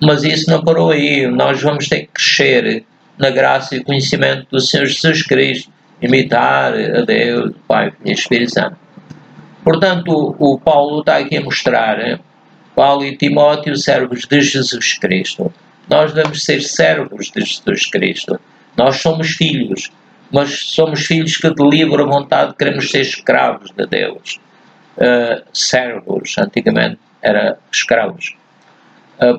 mas isso não parou aí. Nós vamos ter que crescer na graça e conhecimento do Senhor Jesus Cristo, imitar a Deus, Pai e Espírito Santo. Portanto, o Paulo está aqui a mostrar, Paulo e Timóteo, servos de Jesus Cristo. Nós devemos ser servos de Jesus Cristo. Nós somos filhos, mas somos filhos que de livre vontade queremos ser escravos de Deus. Servos, antigamente era escravos.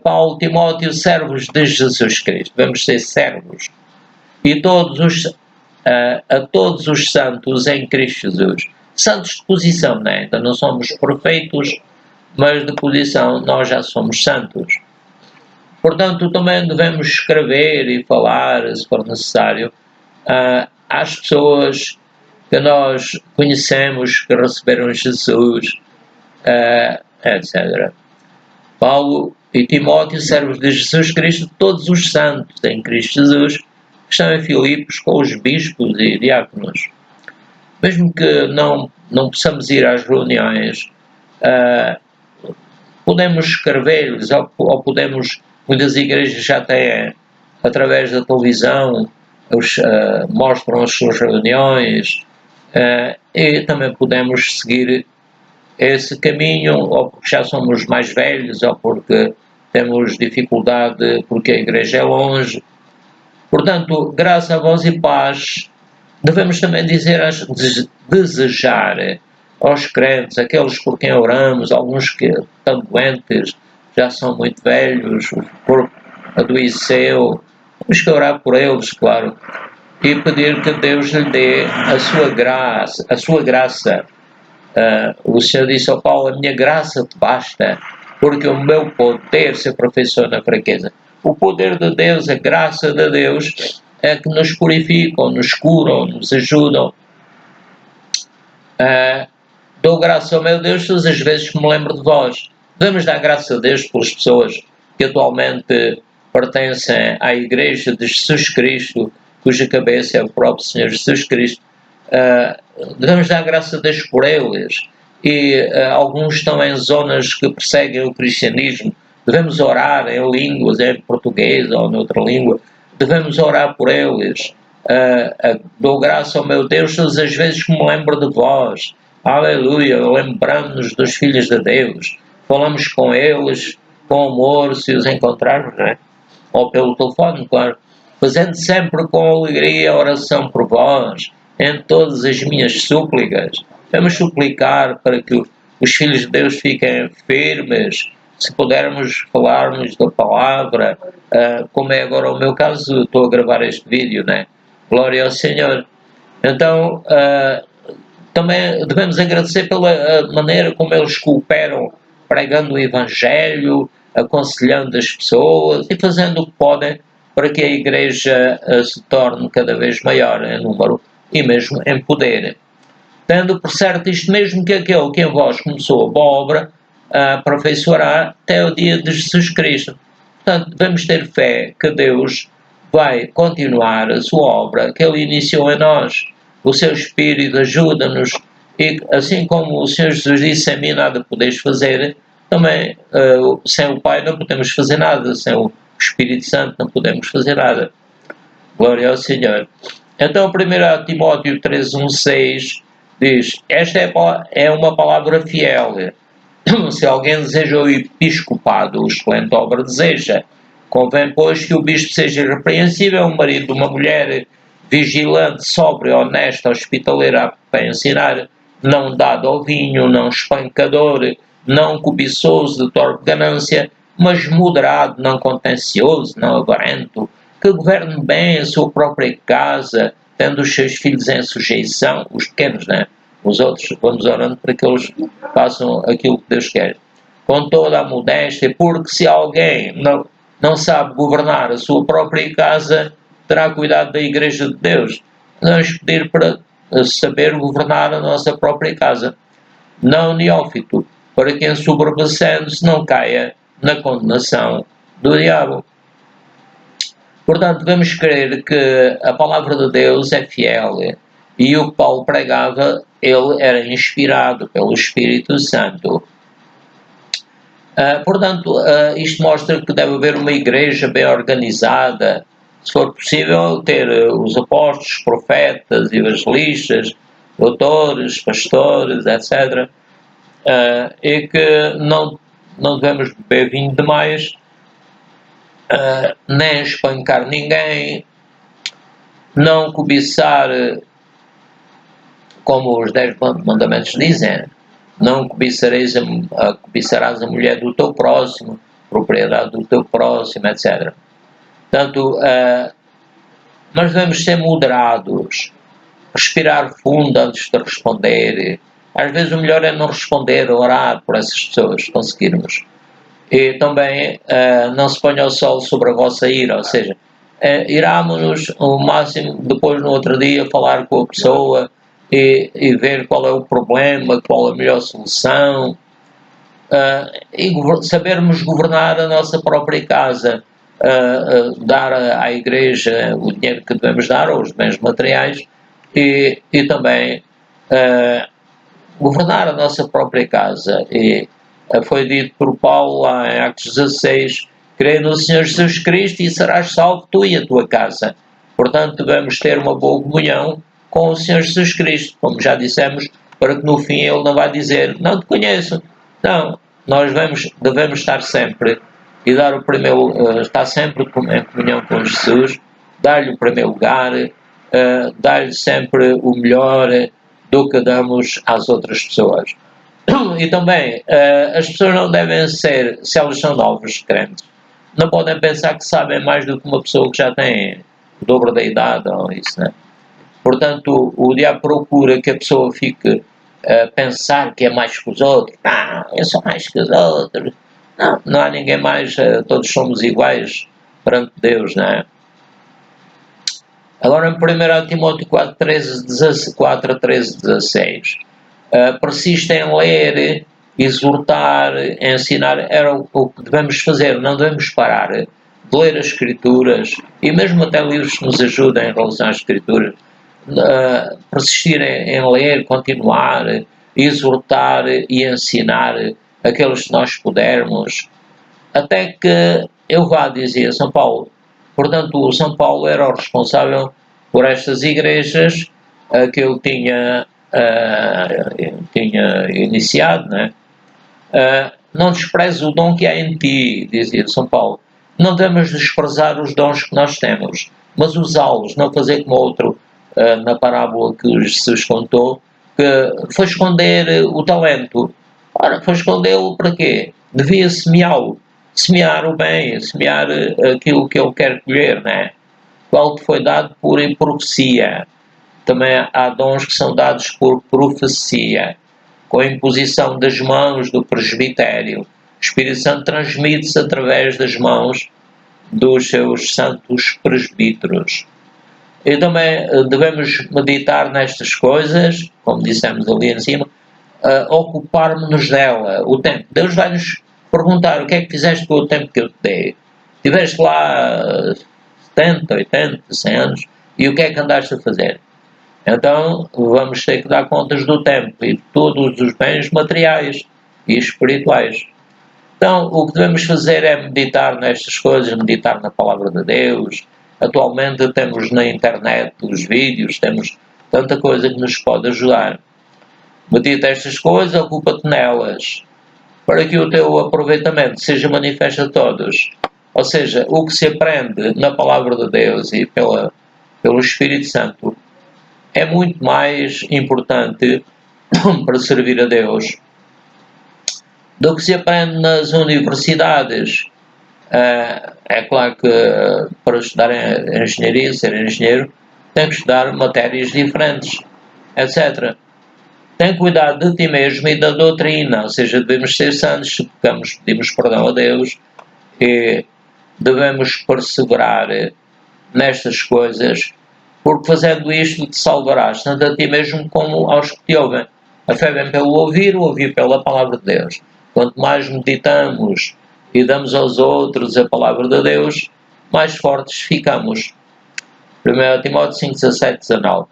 Paulo, Timóteo, servos de Jesus Cristo. Devemos ser servos. E a todos os santos em Cristo Jesus. Santos de posição, né? Então não somos perfeitos, mas de posição nós já somos santos. Portanto, também devemos escrever e falar, se for necessário, às pessoas que nós conhecemos, que receberam Jesus, etc. Paulo e Timóteo, servos de Jesus Cristo, todos os santos em Cristo Jesus, que estão em Filipos com os bispos e diáconos. Mesmo que não possamos ir às reuniões, podemos escrever-lhes, ou podemos, muitas igrejas já têm, através da televisão, mostram as suas reuniões, e também podemos seguir esse caminho, ou porque já somos mais velhos, ou porque temos dificuldade porque a igreja é longe. Portanto, graça a vós e paz, devemos também desejar aos crentes, aqueles por quem oramos, alguns que estão doentes, já são muito velhos, o corpo adoeceu, temos que orar por eles, claro, e pedir que Deus lhe dê a sua graça. O Senhor disse ao Paulo: a minha graça te basta, porque o meu poder se aperfeiçoa na fraqueza. O poder de Deus, a graça de Deus é que nos purificam, nos curam, nos ajudam. Dou graça ao meu Deus todas as vezes que me lembro de vós. Devemos dar graças a Deus pelas pessoas que atualmente pertencem à Igreja de Jesus Cristo, cuja cabeça é o próprio Senhor Jesus Cristo. Devemos dar graças a Deus por eles. E alguns estão em zonas que perseguem o cristianismo. Devemos orar em línguas, em português ou noutra língua. Devemos orar por eles. Dou graça ao meu Deus todas as vezes que me lembro de vós. Aleluia, lembramos-nos dos filhos de Deus. Falamos com eles com amor, se os encontrarmos, não é? Ou pelo telefone, claro. Fazendo sempre com alegria a oração por vós, em todas as minhas súplicas. Vamos suplicar para que os filhos de Deus fiquem firmes, se pudermos falarmos da palavra, como é agora o meu caso, estou a gravar este vídeo, né? Glória ao Senhor. Então, também devemos agradecer pela maneira como eles cooperam, pregando o Evangelho, aconselhando as pessoas e fazendo o que podem para que a Igreja se torne cada vez maior em número e mesmo em poder. Tendo por certo isto mesmo, que aquele que em vós começou a boa obra aperfeiçoará até o dia de Jesus Cristo. Portanto, devemos ter fé que Deus vai continuar a sua obra que Ele iniciou em nós. O seu Espírito ajuda-nos e, assim como o Senhor Jesus disse, sem mim nada podeis fazer, também sem o Pai não podemos fazer nada, sem o Espírito Santo não podemos fazer nada. Glória ao Senhor. Então, 1 Timóteo 3:1-6 diz: esta é uma palavra fiel. Se alguém deseja o episcopado, o excelente obra deseja. Convém, pois, que o bispo seja irrepreensível, o marido de uma mulher, vigilante, sóbrio, honesto, hospitaleiro para ensinar, não dado ao vinho, não espancador, não cobiçoso de torpe ganância, mas moderado, não contencioso, não avarento, que governe bem a sua própria casa, tendo os seus filhos em sujeição, os pequenos, né? Os outros, vamos orando para que eles façam aquilo que Deus quer. Com toda a modéstia, porque se alguém não sabe governar a sua própria casa, terá cuidado da Igreja de Deus. Vamos pedir para saber governar a nossa própria casa. Não neófito, para que ensoberbecendo-se não caia na condenação do diabo. Portanto, devemos crer que a palavra de Deus é fiel e o que Paulo pregava, ele era inspirado pelo Espírito Santo. Portanto, isto mostra que deve haver uma igreja bem organizada, se for possível ter os apóstolos, profetas, evangelistas, doutores, pastores, etc. E que não devemos beber vinho demais, nem espancar ninguém, não cobiçar, como os 10 mandamentos dizem, não cobiçarás a mulher do teu próximo, propriedade do teu próximo, etc. Portanto, mas devemos ser moderados, respirar fundo antes de responder. Às vezes o melhor é não responder, orar por essas pessoas, se conseguirmos. E também não se ponha o sol sobre a vossa ira, ou seja, irámonos o máximo, depois no outro dia falar com a pessoa e ver qual é o problema, qual é a melhor solução, e sabermos governar a nossa própria casa, dar à Igreja o dinheiro que devemos dar, ou os bens materiais, e também governar a nossa própria casa. E foi dito por Paulo lá em Atos 16, crê no Senhor Jesus Cristo e serás salvo tu e a tua casa. Portanto, devemos ter uma boa comunhão com o Senhor Jesus Cristo, como já dissemos, para que no fim Ele não vá dizer, não te conheço. Não, nós devemos estar sempre e dar o primeiro, estar sempre em comunhão com Jesus, dar-lhe o primeiro lugar, dar-lhe sempre o melhor do que damos às outras pessoas. E também, as pessoas não devem ser, se elas são novos crentes, não podem pensar que sabem mais do que uma pessoa que já tem o dobro da idade ou isso, né? Portanto, o diabo procura que a pessoa fique a pensar que é mais que os outros. Não, eu sou mais que os outros. Não há ninguém mais, todos somos iguais perante Deus, não é? Agora, em 1 Timóteo 4, 13, 16, persiste em ler exortar, ensinar, era o que devemos fazer, não devemos parar de ler as Escrituras, e mesmo até livros que nos ajudem em relação às Escrituras, persistir em ler, continuar, exortar e ensinar aqueles que nós pudermos, até que eu vá, dizia São Paulo. Portanto, o São Paulo era o responsável por estas igrejas que eu tinha iniciado, né? Não desprezes o dom que há em ti, dizia São Paulo. Não devemos desprezar os dons que nós temos, mas usá-los, não fazer como outro na parábola que Jesus contou, que foi esconder o talento. Ora, foi escondê-lo para quê? Devia semeá-lo. Semear o bem, semear aquilo que ele quer colher, né? Qual te foi dado por profecia. Também há dons que são dados por profecia, com a imposição das mãos do presbitério. O Espírito Santo transmite-se através das mãos dos seus santos presbíteros. E também devemos meditar nestas coisas, como dissemos ali em cima, ocupar-nos dela, o tempo. Deus vai-nos perguntar o que é que fizeste com o tempo que eu te dei. Tiveste lá 70, 80, 100 anos, e o que é que andaste a fazer? Então vamos ter que dar contas do tempo e de todos os bens materiais e espirituais. Então o que devemos fazer é meditar nestas coisas, meditar na Palavra de Deus. Atualmente temos na internet os vídeos, temos tanta coisa que nos pode ajudar. Medita estas coisas, ocupa-te nelas, para que o teu aproveitamento seja manifesto a todos. Ou seja, o que se aprende na Palavra de Deus e pelo Espírito Santo é muito mais importante para servir a Deus do que se aprende nas universidades. É claro que para estudar engenharia, ser engenheiro, tem que estudar matérias diferentes, etc. Tem cuidado de ti mesmo e da doutrina, ou seja, devemos ser santos, se pecamos, pedimos perdão a Deus, e devemos perseverar nestas coisas, porque fazendo isto te salvarás, tanto a ti mesmo como aos que te ouvem. A fé vem pelo ouvir, o ouvir pela palavra de Deus. Quanto mais meditamos e damos aos outros a palavra de Deus, mais fortes ficamos. 1 Timóteo 5, 17, 19.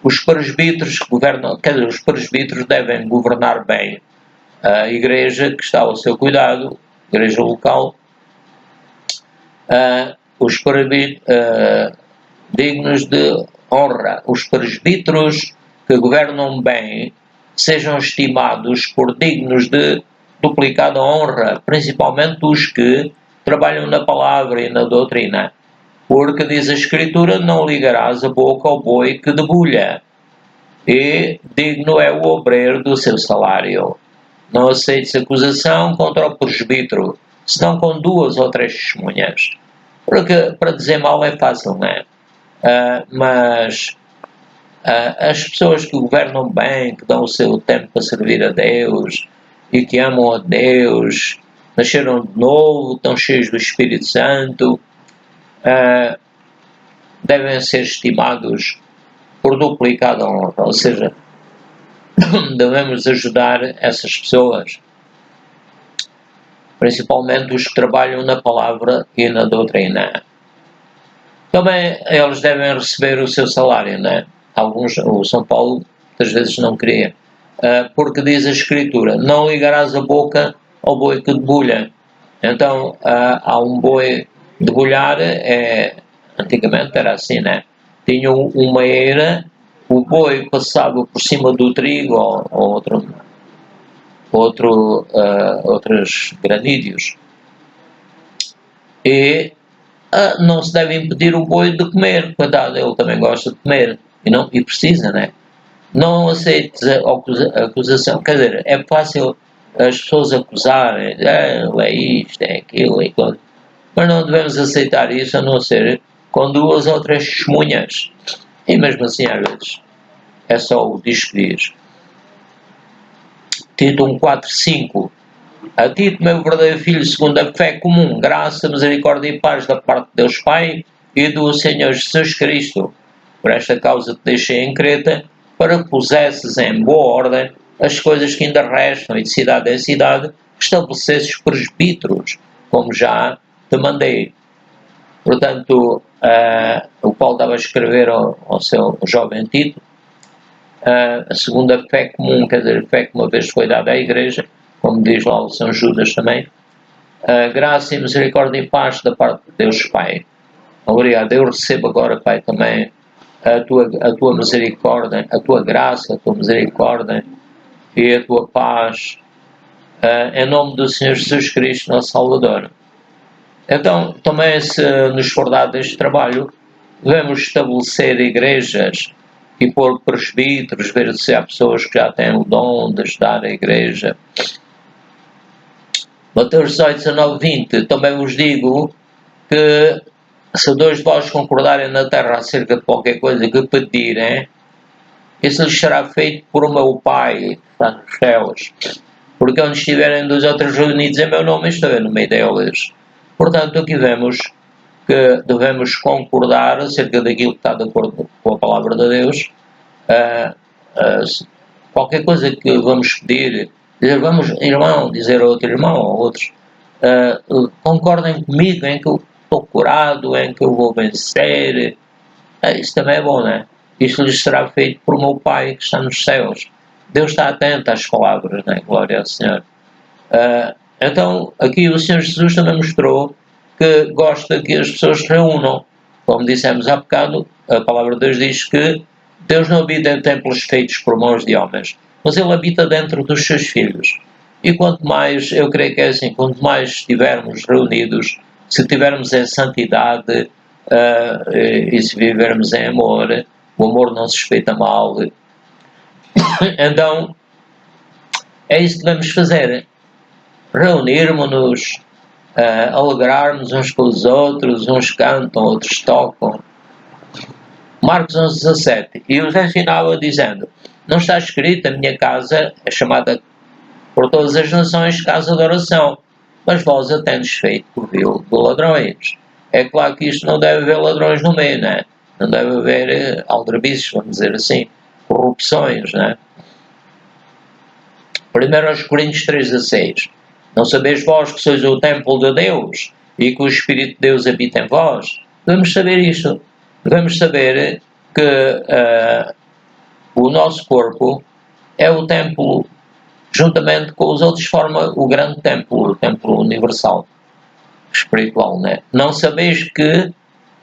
Os presbíteros que governam, quer dizer, os presbíteros devem governar bem a igreja que está ao seu cuidado, a igreja local, os presbíteros dignos de honra. Os presbíteros que governam bem sejam estimados por dignos de duplicada honra, principalmente os que trabalham na palavra e na doutrina. Porque diz a Escritura, não ligarás a boca ao boi que debulha, e digno é o obreiro do seu salário. Não aceites acusação contra o presbítero, senão com 2 ou 3 testemunhas. Porque para dizer mal é fácil, não é? Mas as pessoas que governam bem, que dão o seu tempo para servir a Deus e que amam a Deus, nasceram de novo, estão cheios do Espírito Santo, devem ser estimados por duplicada honra, ou seja, devemos ajudar essas pessoas, principalmente os que trabalham na palavra e na doutrina. Também eles devem receber o seu salário, né? Alguns, o São Paulo, muitas vezes não queria, porque diz a Escritura, não ligarás a boca ao boi que debulha. Então, há um boi debulhar, antigamente era assim, né? Tinha uma eira, o boi passava por cima do trigo ou outros granídeos, e não se deve impedir o boi de comer, coitado, ele também gosta de comer, e precisa, né? Não aceites a acusação, quer dizer, é fácil as pessoas acusarem, é isto, é aquilo, é aquilo, mas não devemos aceitar isso, a não ser com 2 ou 3 testemunhas, e mesmo assim às vezes é só o diz que diz. Tito 1,4,5. A Tito, meu verdadeiro filho, segundo a fé comum, graça, misericórdia e paz da parte de Deus Pai e do Senhor Jesus Cristo. Por esta causa te deixei em Creta, para que pusesses em boa ordem as coisas que ainda restam, e de cidade em cidade, estabelecesse os presbíteros, como já te mandei. Portanto, o Paulo estava a escrever ao seu jovem Tito, a segunda fé comum, quer dizer, a fé que uma vez foi dada à Igreja, como diz lá o São Judas também, graça e misericórdia e paz da parte de Deus Pai. Obrigado, eu recebo agora, Pai, também a tua misericórdia, a tua graça, a tua misericórdia e a tua paz, em nome do Senhor Jesus Cristo, nosso Salvador. Então, também se nos for dado este trabalho, devemos estabelecer igrejas e pôr presbíteros, ver se há pessoas que já têm o dom de ajudar a igreja. Mateus 18, 19, 20, também vos digo que se dois de vós concordarem na terra acerca de qualquer coisa que pedirem, isso lhes será feito por o meu Pai que está nos céus. Porque onde estiverem dois ou três reunidos em meu nome, estou eu no meio deles. Portanto, aqui vemos que devemos concordar acerca daquilo que está de acordo com a palavra de Deus. Qualquer coisa que vamos pedir, dizer, vamos, irmão, dizer a outro irmão ou outros, concordem comigo em que eu estou curado, em que eu vou vencer. Isso também é bom, não é? Isto lhes será feito por meu Pai que está nos céus. Deus está atento às palavras, não é? Glória ao Senhor. Então, aqui o Senhor Jesus também mostrou que gosta que as pessoas se reúnam. Como dissemos há bocado, a palavra de Deus diz que Deus não habita em templos feitos por mãos de homens, mas Ele habita dentro dos seus filhos. E quanto mais, eu creio que é assim, quanto mais estivermos reunidos, se estivermos em santidade e se vivermos em amor, o amor não se suspeita mal. Então, é isso que devemos fazer. Reunirmos-nos, alegrarmos uns com os outros, uns cantam, outros tocam. Marcos 11:17, e os ensinava dizendo, não está escrito, a minha casa é chamada por todas as nações casa de oração, mas vós a tendes feito por vil de ladrões. É claro que isto não deve haver ladrões no meio, né? Não deve haver aldrabices, vamos dizer assim, corrupções, né? 1 Coríntios 3:16, não sabeis vós que sois o templo de Deus e que o Espírito de Deus habita em vós? Devemos saber isto. Devemos saber que o nosso corpo é o templo, juntamente com os outros, forma o grande templo, o templo universal, espiritual, né? Não sabeis que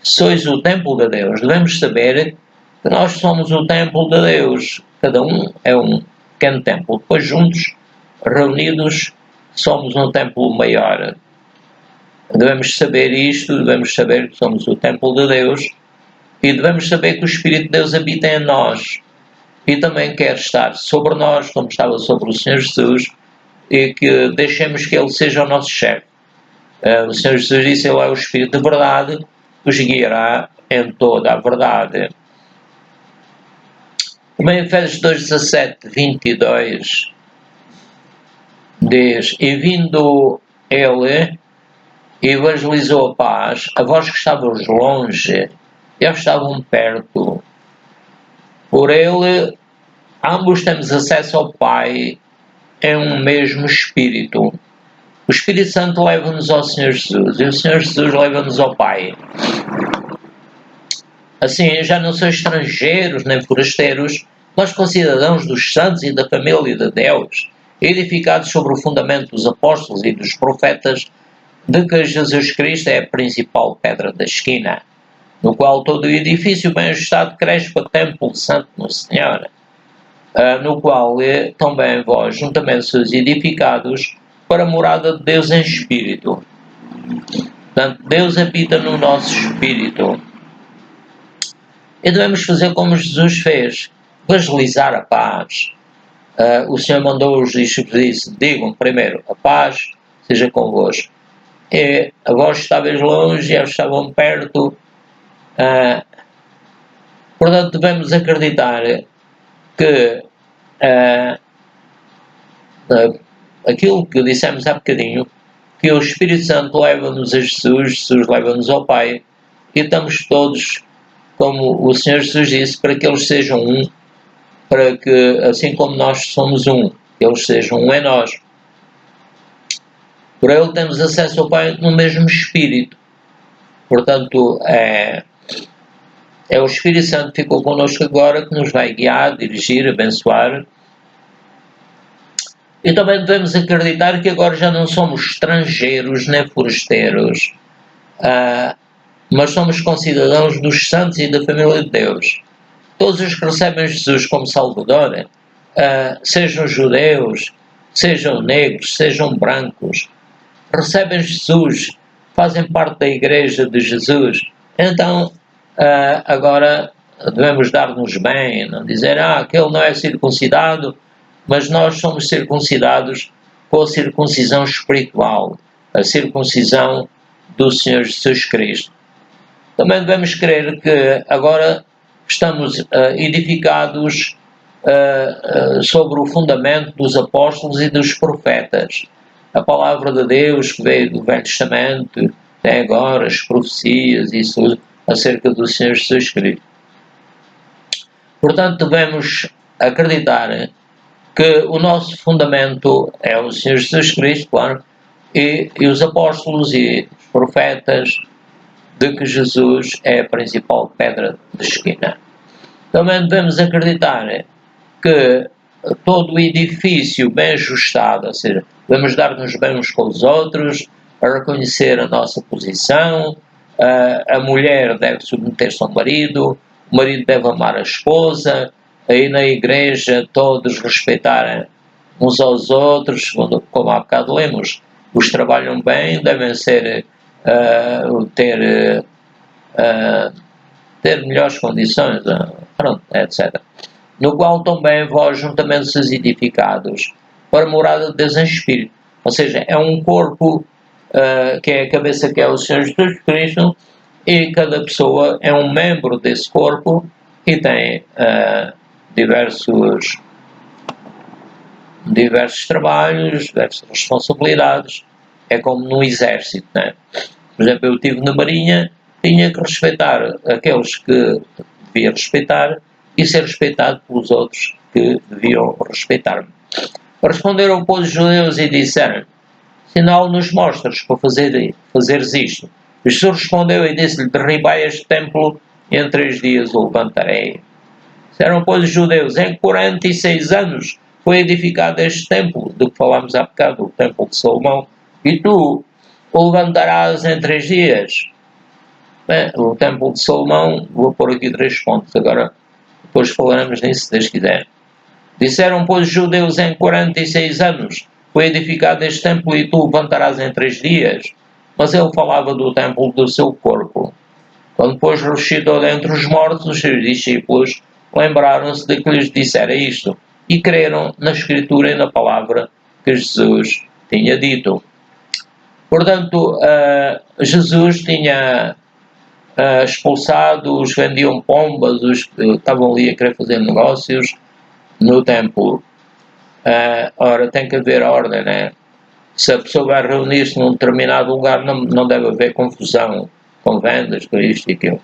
sois o templo de Deus. Devemos saber que nós somos o templo de Deus. Cada um é um pequeno templo. Depois, juntos, reunidos, somos um templo maior. Devemos saber isto, devemos saber que somos o templo de Deus e devemos saber que o Espírito de Deus habita em nós e também quer estar sobre nós, como estava sobre o Senhor Jesus, e que deixemos que Ele seja o nosso chefe. O Senhor Jesus disse, Ele é o Espírito de verdade, que os guiará em toda a verdade. Também Efésios 2:17, 22 diz, e vindo Ele, evangelizou a paz a vós que estavas longe e aos que estavam perto. Por Ele, ambos temos acesso ao Pai em um mesmo Espírito. O Espírito Santo leva-nos ao Senhor Jesus e o Senhor Jesus leva-nos ao Pai. Assim, já não são estrangeiros nem forasteiros, nós concidadãos dos santos e da família de Deus, edificados sobre o fundamento dos apóstolos e dos profetas, de que Jesus Cristo é a principal pedra da esquina, no qual todo o edifício bem ajustado cresce para o templo santo no Senhor, no qual também vós juntamente sois edificados para a morada de Deus em espírito. Portanto, Deus habita no nosso espírito. E devemos fazer como Jesus fez, evangelizar a paz. O Senhor mandou os discípulos e disse, digam primeiro, a paz seja convosco. E a vós estavais longe e eles estavam perto. Portanto, devemos acreditar que aquilo que dissemos há bocadinho, que o Espírito Santo leva-nos a Jesus, Jesus leva-nos ao Pai, e estamos todos, como o Senhor Jesus disse, para que eles sejam um, para que, assim como nós somos um, eles sejam um em nós. Por ele temos acesso ao Pai no mesmo Espírito. Portanto, é o Espírito Santo que ficou connosco agora, que nos vai guiar, dirigir, abençoar. E também devemos acreditar que agora já não somos estrangeiros nem forasteiros, mas somos concidadãos dos santos e da família de Deus. Todos os que recebem Jesus como Salvador, sejam judeus, sejam negros, sejam brancos, recebem Jesus, fazem parte da Igreja de Jesus. Então, agora devemos dar-nos bem, não dizer, aquele não é circuncidado, mas nós somos circuncidados com a circuncisão espiritual, a circuncisão do Senhor Jesus Cristo. Também devemos crer que agora estamos edificados sobre o fundamento dos apóstolos e dos profetas. A palavra de Deus que veio do Velho Testamento, até agora, as profecias, isso acerca do Senhor Jesus Cristo. Portanto, devemos acreditar que o nosso fundamento é o Senhor Jesus Cristo, claro, e os apóstolos e os profetas, de que Jesus é a principal pedra de esquina. Também devemos acreditar que todo o edifício bem ajustado, ou seja, devemos dar-nos bem uns com os outros, a reconhecer a nossa posição, a mulher deve submeter-se ao marido, o marido deve amar a esposa, aí na igreja todos respeitarem uns aos outros, como há bocado lemos, os que trabalham bem devem ser ter melhores condições, pronto, etc. No qual também vós juntamente sois edificados para a morada de Deus em Espírito. Ou seja, é um corpo que é a cabeça, que é o Senhor Jesus Cristo, e cada pessoa é um membro desse corpo e tem diversos trabalhos, diversas responsabilidades. É como no exército, né? Por exemplo, eu estive na Marinha, tinha que respeitar aqueles que devia respeitar e ser respeitado pelos outros que deviam respeitar-me. Responderam, pois, os judeus e disseram: sinal nos mostras para fazeres isto. Jesus respondeu e disse-lhe: derribai este templo e em 3 dias o levantarei. Disseram, pois, os judeus: em 46 anos foi edificado este templo, do que falámos há bocado, o templo de Salomão, e tu o levantarás em 3 dias. Bem, o templo de Salomão, vou pôr aqui 3 pontos, agora depois falaremos nisso, se Deus quiser. Disseram, pois, os judeus: em 46 anos foi edificado este templo e tu o levantarás em 3 dias. Mas ele falava do templo do seu corpo. Quando depois ressuscitou dentre os mortos, os seus discípulos lembraram-se de que lhes dissera isto e creram na Escritura e na palavra que Jesus tinha dito. Portanto, Jesus tinha expulsado os que vendiam pombas, os que estavam ali a querer fazer negócios no templo. Ora, tem que haver ordem, né? Se a pessoa vai reunir-se num determinado lugar, não deve haver confusão com vendas, com isto e aquilo.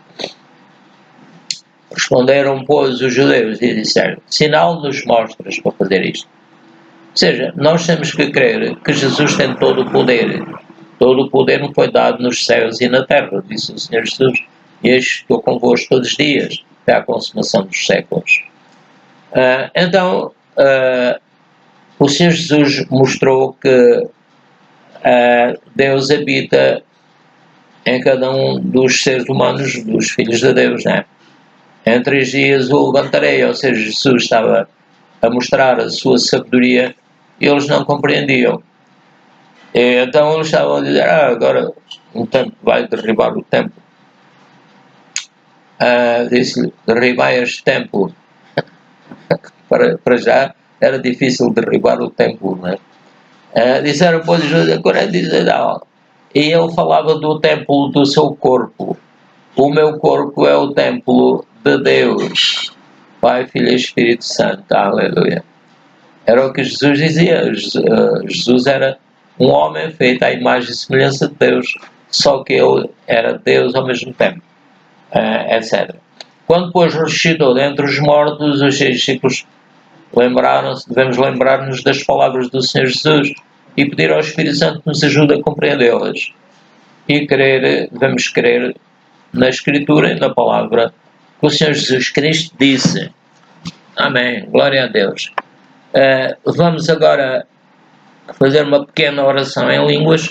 Responderam, pois, os judeus e disseram: sinal nos mostras para fazer isto. Ou seja, nós temos que crer que Jesus tem todo o poder. Todo o poder me foi dado nos céus e na terra, disse o Senhor Jesus, e eis que estou convosco todos os dias, até à consumação dos séculos. Então, o Senhor Jesus mostrou que Deus habita em cada um dos seres humanos, dos filhos de Deus, né? Em 3 dias o levantarei, ou seja, Jesus estava a mostrar a sua sabedoria e eles não compreendiam. E então eles estavam a dizer: agora um templo vai derribar o templo. Disse-lhe: derribai este templo. para já era difícil derribar o templo, né? Disseram, pois, agora dizem, não. E ele falava do templo do seu corpo. O meu corpo é o templo de Deus, Pai, Filho e Espírito Santo. Aleluia. Era o que Jesus dizia. Jesus era um homem feito à imagem e semelhança de Deus, só que ele era Deus ao mesmo tempo, etc. Quando depois ressuscitou dentre os mortos, os seus discípulos lembraram-se, devemos lembrar-nos das palavras do Senhor Jesus e pedir ao Espírito Santo que nos ajude a compreendê-las. E devemos crer na Escritura e na palavra que o Senhor Jesus Cristo disse. Amém. Glória a Deus. Vamos agora fazer uma pequena oração em línguas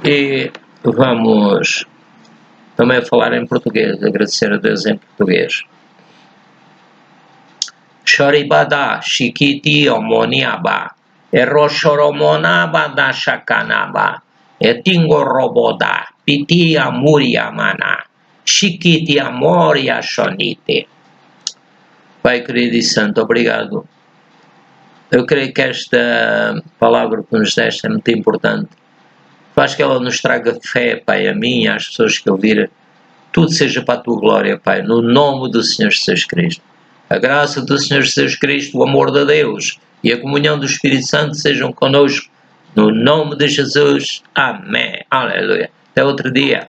e vamos também falar em português, agradecer a Deus em português. Choribada, Shikiti, Omoniaba, Eroshoromonaba da Shakanaba, Etingo Roboda, Piti Amuriamana, Shikiti Amoria Shonite. Pai querido e santo, obrigado. Eu creio que esta palavra que nos deste é muito importante. Faz que ela nos traga fé, Pai, a mim e às pessoas que ouvirem. Tudo seja para a tua glória, Pai, no nome do Senhor Jesus Cristo. A graça do Senhor Jesus Cristo, o amor de Deus e a comunhão do Espírito Santo sejam conosco. No nome de Jesus. Amém. Aleluia. Até outro dia.